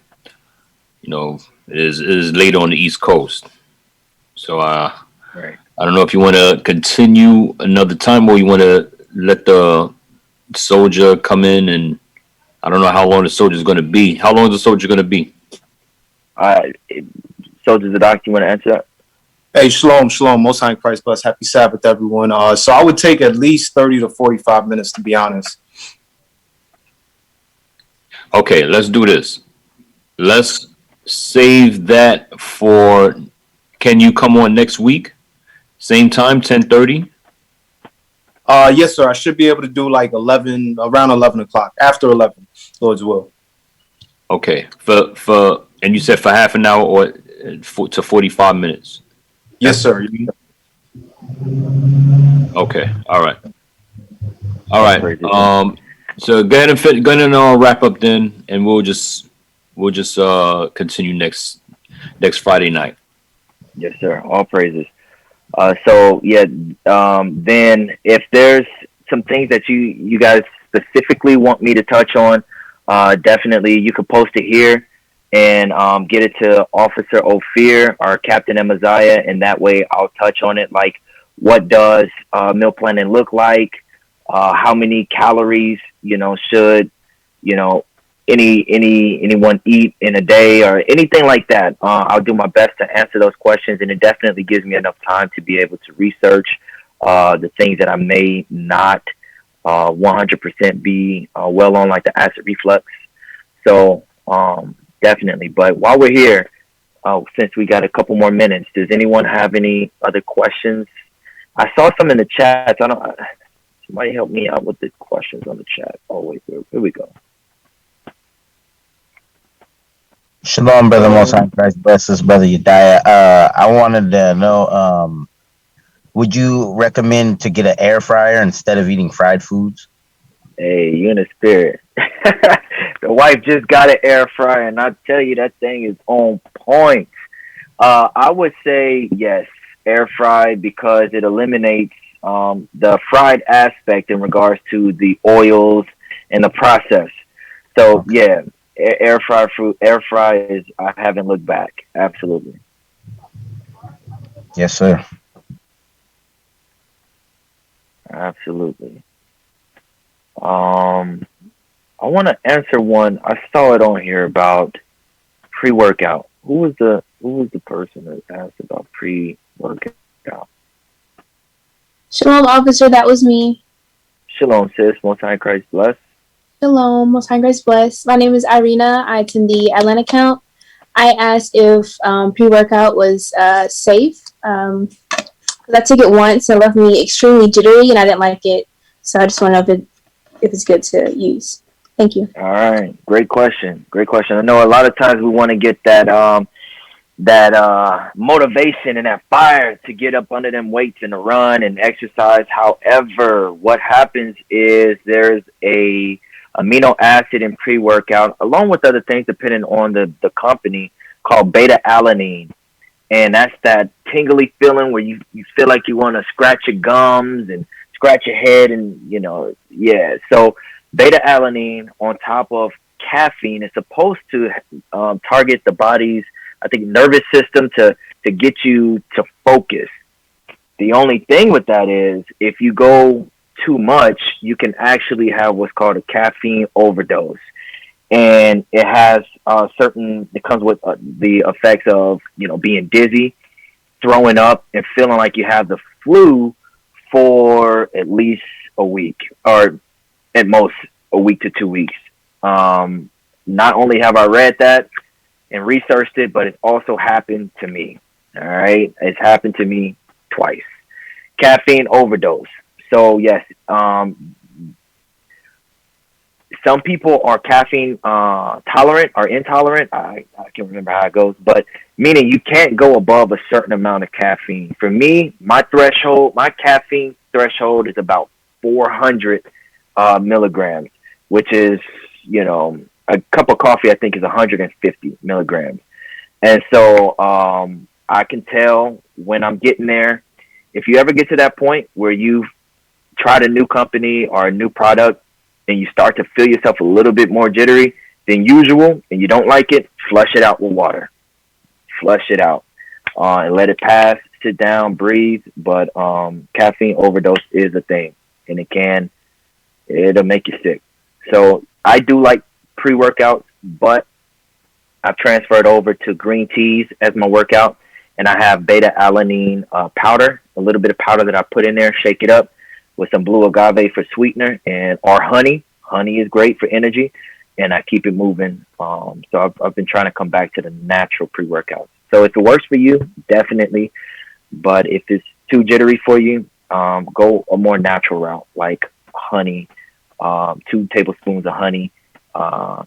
It is late on the East Coast. So right. I don't know if you want to continue another time or you want to let the soldier come in, and I don't know how long the soldier is going to be. How long is the soldier going to be? Soldier Sadak, you want to answer that? Hey, shalom. Most High in Christ bless. Happy Sabbath, everyone. So I would take at least 30 to 45 minutes, to be honest. Okay, let's do this. Let's save that for. Can you come on next week? Same time, 10:30? Yes, sir. I should be able to do like around 11 o'clock, after 11, Lord's will. Okay. And you said for half an hour or to 45 minutes? Yes, sir. Okay. All right. So go ahead and wrap up then, and we'll just continue next Friday night. Yes, sir. All praises. Then if there's some things that you guys specifically want me to touch on, definitely you could post it here and get it to Officer Ophir or Captain Amaziah, and that way I'll touch on it. Like, what does meal planning look like? How many calories should anyone eat in a day, or anything like that? I'll do my best to answer those questions, and it definitely gives me enough time to be able to research the things that I may not 100% be well on, like the acid reflux. So definitely. But while we're here, since we got a couple more minutes, does anyone have any other questions? I saw some in the chat. Somebody help me out with the questions on the chat. Oh, wait, here we go. Shalom, brother. Most High Christ bless us, brother Yediah. I wanted to know, would you recommend to get an air fryer instead of eating fried foods? Hey, you in the spirit. The wife just got an air fryer, and I tell you that thing is on point. I would say yes, air fry because it eliminates the fried aspect in regards to the oils and the process. So yeah, air fry fruit, air fry is. I haven't looked back. Absolutely. Yes, sir. Absolutely. Um, I want to answer one. I saw it on here about pre-workout. Who was the person that asked about pre-workout? Shalom, officer. That was me. Shalom, sis. Most High Christ bless. Shalom. Most High Grace bless. My name is Irina. I attend the Atlanta count. I asked if pre-workout was safe. 'Cause I took it once and it left me extremely jittery, and I didn't like it. So I just want to know if it's good to use. Thank you. All right, great question. Great question. I know a lot of times we want to get that motivation and that fire to get up under them weights and to run and exercise. However, what happens is there's a amino acid in pre-workout, along with other things depending on the company, called beta alanine. And that's that tingly feeling where you feel like you want to scratch your gums and scratch your head and, yeah. So beta alanine on top of caffeine is supposed to target the body's, I think, nervous system to get you to focus. The only thing with that is if you go too much, you can actually have what's called a caffeine overdose. And it has it comes with the effects of, being dizzy, throwing up, and feeling like you have the flu for at least a week, or at most a week to 2 weeks. Not only have I read that and researched it, but it's also happened to me. All right. It's happened to me twice. Caffeine overdose. So yes, some people are caffeine tolerant or intolerant. I can't remember how it goes, but meaning you can't go above a certain amount of caffeine. For me, my caffeine threshold is about 400 milligrams, which is, a cup of coffee, I think, is 150 milligrams. And so I can tell when I'm getting there. If you ever get to that point where you've tried a new company or a new product and you start to feel yourself a little bit more jittery than usual and you don't like it, flush it out with water. Flush it out and let it pass, sit down, breathe. But caffeine overdose is a thing, and it'll make you sick. So I do like pre-workouts, but I've transferred over to green teas as my workout, and I have beta alanine powder, a little bit of powder that I put in there, shake it up with some blue agave for sweetener, or honey. Honey is great for energy, and I keep it moving. So I've been trying to come back to the natural pre-workouts. So if it works for you, definitely. But if it's too jittery for you, go a more natural route, like honey, 2 tablespoons of honey,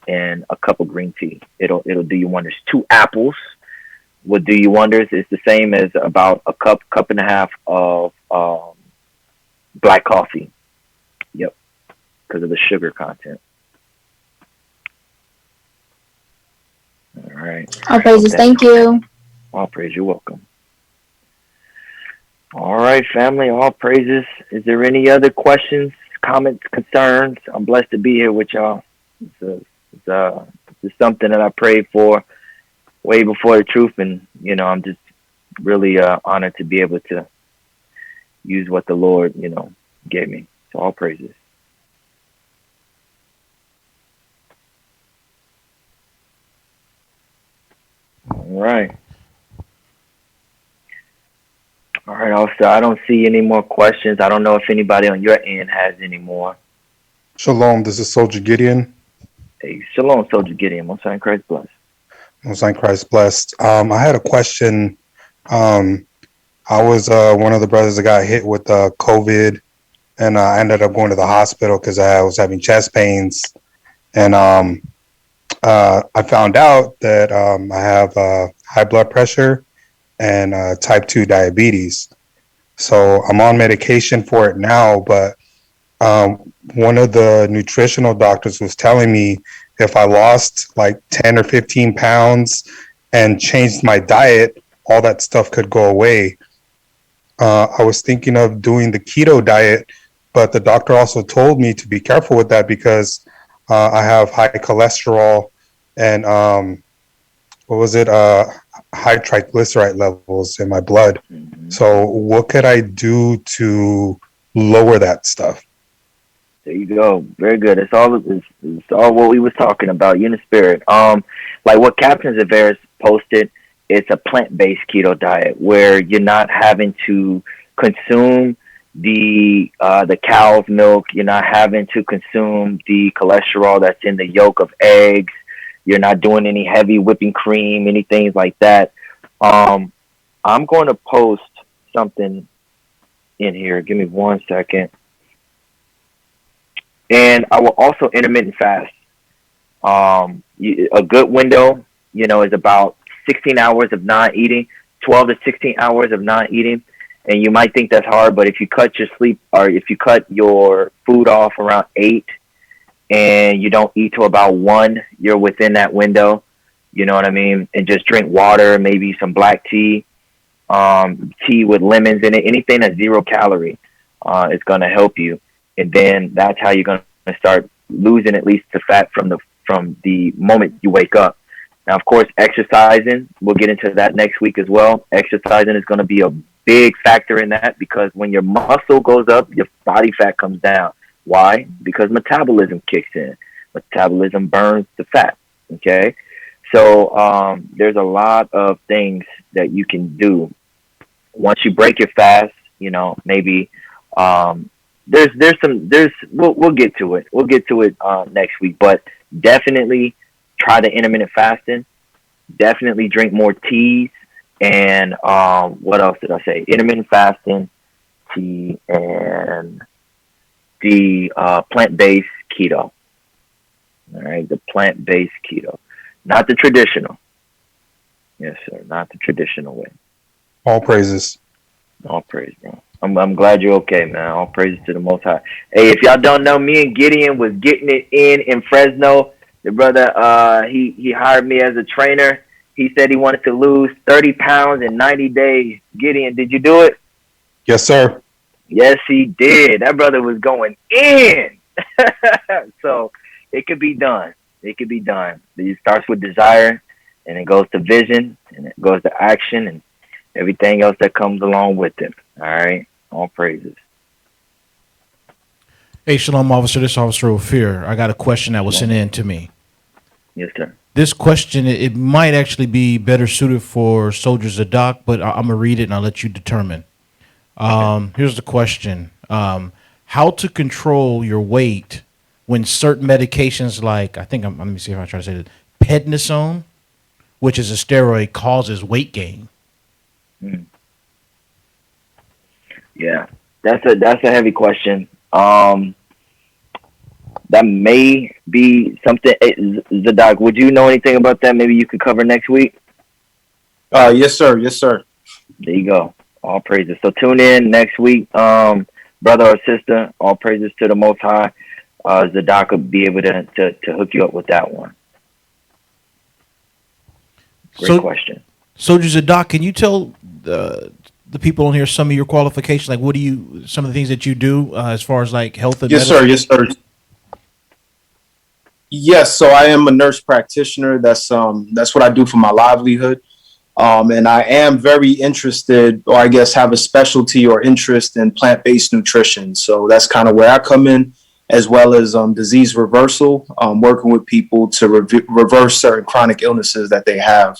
and a cup of green tea. It'll do you wonders. 2 apples would do you wonders. It's the same as about a cup and a half of black coffee. Yep, because of the sugar content. All right. All praises. Thank you. All praise. You're welcome. All right, family. All praises. Is there any other questions, comments, concerns? I'm blessed to be here with y'all. It's something that I prayed for way before the truth, and I'm just really honored to be able to use what the Lord gave me. So all praises. All right. All right, officer. I don't see any more questions. I don't know if anybody on your end has any more. Shalom, this is Soldier Gideon. Hey, shalom, Soldier Gideon. Most High Christ bless. Most High Christ blessed. I had a question. I was one of the brothers that got hit with COVID, and I ended up going to the hospital because I was having chest pains. And I found out that I have high blood pressure and type 2 diabetes. So I'm on medication for it now, but one of the nutritional doctors was telling me if I lost like 10 or 15 pounds and changed my diet, all that stuff could go away. I was thinking of doing the keto diet, but the doctor also told me to be careful with that because I have high cholesterol and what was it? High triglyceride levels in my blood. So what could I do to lower that stuff? There you go. Very good. It's all what we was talking about. You in the spirit. Like what Captain Zaveris posted, it's a plant-based keto diet where you're not having to consume the cow's milk. You're not having to consume the cholesterol that's in the yolk of eggs. You're not doing any heavy whipping cream, anything like that. I'm going to post something in here. Give me 1 second. And I will also intermittent fast. A good window, is about 16 hours of not eating, 12 to 16 hours of not eating. And you might think that's hard, but if you cut your sleep or if you cut your food off around 8 and you don't eat till about 1, you're within that window. You know what I mean? And just drink water, maybe some black tea, tea with lemons in it, anything that's 0 calorie is going to help you. And then that's how you're going to start losing at least the fat from the moment you wake up. Now, of course, exercising, we'll get into that next week as well. Exercising is going to be a big factor in that because when your muscle goes up, your body fat comes down. Why? Because metabolism kicks in. Metabolism burns the fat, okay? So there's a lot of things that you can do. Once you break your fast, maybe we'll get to it. We'll get to it next week, but definitely try the intermittent fasting. Definitely drink more teas. And what else did I say? Intermittent fasting, tea, and the plant-based keto. All right, the plant-based keto. Not the traditional. Yes, sir. Not the traditional way. All praises. All praise, bro. I'm glad you're okay, man. All praises to the Most High. Hey, if y'all don't know, me and Gideon was getting it in Fresno. The brother, he hired me as a trainer. He said he wanted to lose 30 pounds in 90 days. Gideon, did you do it? Yes, sir. Yes, he did. That brother was going in. So it could be done. It could be done. It starts with desire, and it goes to vision, and it goes to action, and everything else that comes along with it. All right? All praises. Hey, Shalom, officer. This is Officer Ophir. I got a question that was sent in to me. Yes, sir. This question, it might actually be better suited for Soldiers of Doc, but I'm going to read it and I'll let you determine. Here's the question. How to control your weight when certain medications like, let me see if I try to say it, prednisone, which is a steroid, causes weight gain. Yeah, that's a heavy question. That may be something. Zadok, would you know anything about that? Maybe you could cover next week. Yes, sir. Yes, sir. There you go. All praises. So tune in next week, brother or sister. All praises to the Most High. Zadok will be able to hook you up with that one. Great question. Soldiers of Doc, can you tell the people on here some of your qualifications? Like, some of the things that you do as far as like health and yes, medicine? sir. Yes, sir. Yes, so I am a nurse practitioner. That's what I do for my livelihood. And I am very interested, or I guess have a specialty or interest in plant-based nutrition. So that's kind of where I come in, as well as disease reversal, working with people to reverse certain chronic illnesses that they have.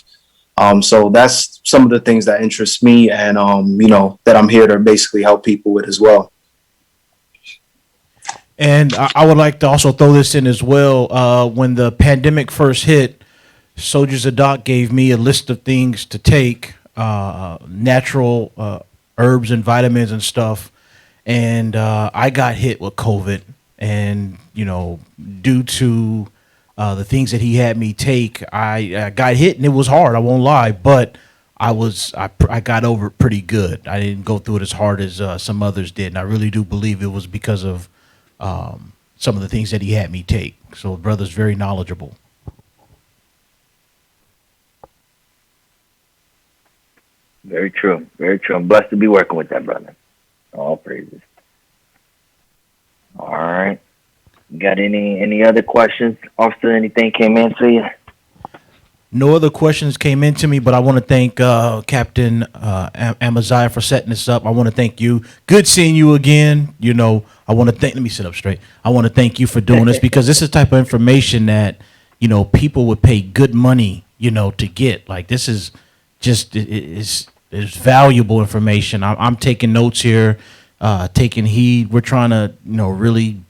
So that's some of the things that interest me and, that I'm here to basically help people with as well. And I would like to also throw this in as well. When the pandemic first hit, Soldiers of Doc gave me a list of things to take, natural herbs and vitamins and stuff. And I got hit with COVID. And, due to the things that he had me take, I got hit and it was hard. I won't lie. But I got over it pretty good. I didn't go through it as hard as some others did. And I really do believe it was because of some of the things that he had me take. So brother's very knowledgeable. Very true. Very true. I'm blessed to be working with that brother. All praises. All right. Got any other questions? Officer, anything came in to you? No other questions came into me, but I want to thank Captain Amaziah for setting this up. I want to thank you. Good seeing you again. You know, I want to thank. Let me sit up straight. I want to thank you for doing this because this is the type of information that, you know, people would pay good money, you know, to get. Like, this is just is valuable information. I'm taking notes here, taking heed. We're trying to, you know, really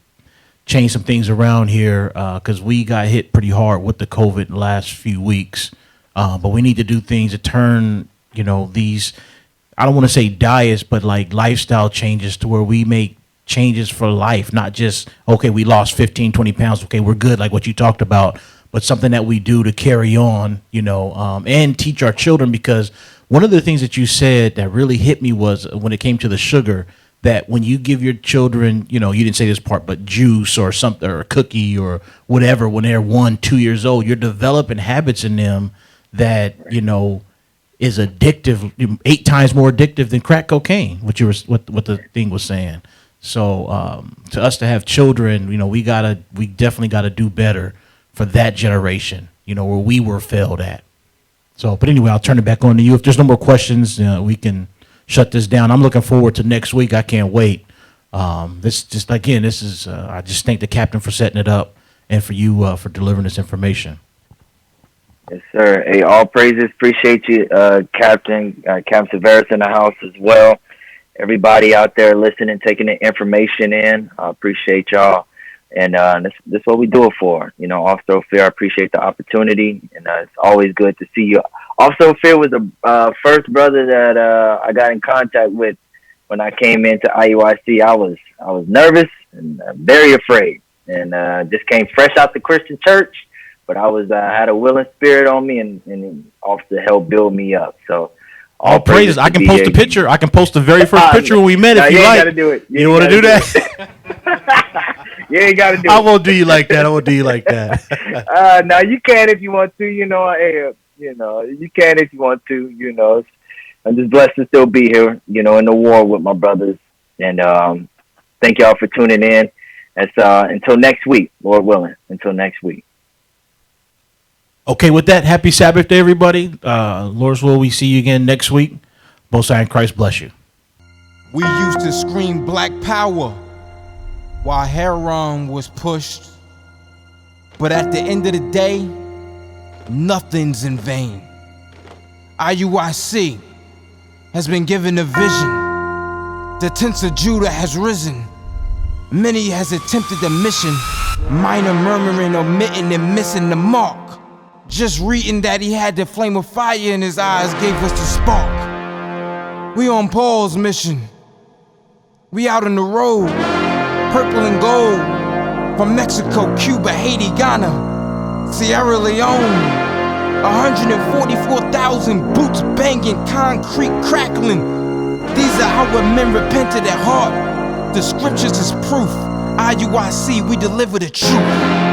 change some things around here because we got hit pretty hard with the COVID the last few weeks. But we need to do things to turn, you know, these, I don't want to say diets, but like lifestyle changes to where we make changes for life, not just, okay, we lost 15, 20 pounds. Okay, we're good, like what you talked about, but something that we do to carry on, you know, and teach our children. Because one of the things that you said that really hit me was when it came to the sugar, that when you give your children, you know, you didn't say this part, but juice or something, or a cookie or whatever, when they're 1, 2 years old, you're developing habits in them that, you know, is addictive, 8 times more addictive than crack cocaine, what the thing was saying. So to us to have children, you know, we definitely gotta do better for that generation, you know, where we were failed at. So, but anyway, I'll turn it back on to you. If there's no more questions, we can shut this down. I'm looking forward to next week. I can't wait. I just thank the captain for setting it up and for you for delivering this information. Yes, sir. Hey, all praises. Appreciate you, Captain. Captain Severus in the house as well. Everybody out there listening, taking the information in. I appreciate y'all. And this is what we do it for. You know, Officer Ophir, I appreciate the opportunity. And it's always good to see you. Officer Ophir was the first brother that I got in contact with when I came into IUIC. I was nervous and very afraid, and just came fresh out the Christian church. But I had a willing spirit on me, and Officer helped build me up. So all praises. I can post a picture. I can post the very first picture when we met if you like. Gotta do it. You want to do that? You ain't got to do it. I won't do you like that. I won't do you like that. No, you can if you want to. You know, you know, you can if you want to. You know, I'm just blessed to still be here. You know, in the war with my brothers. And thank y'all for tuning in. Until next week, Lord willing. Until next week. Okay, with that, happy Sabbath to everybody. Lord's will, we see you again next week. Most High and Christ bless you. We used to scream black power while heroin was pushed. But at the end of the day, nothing's in vain. IUIC has been given a vision. The tents of Judah has risen. Many has attempted the mission, minor murmuring, omitting, and missing the mark. Just reading that he had the flame of fire in his eyes gave us the spark. We on Paul's mission. We out on the road, purple and gold, from Mexico, Cuba, Haiti, Ghana, Sierra Leone. 144,000 boots banging, concrete crackling. These are our men repented at heart. The scriptures is proof. IUIC, we deliver the truth.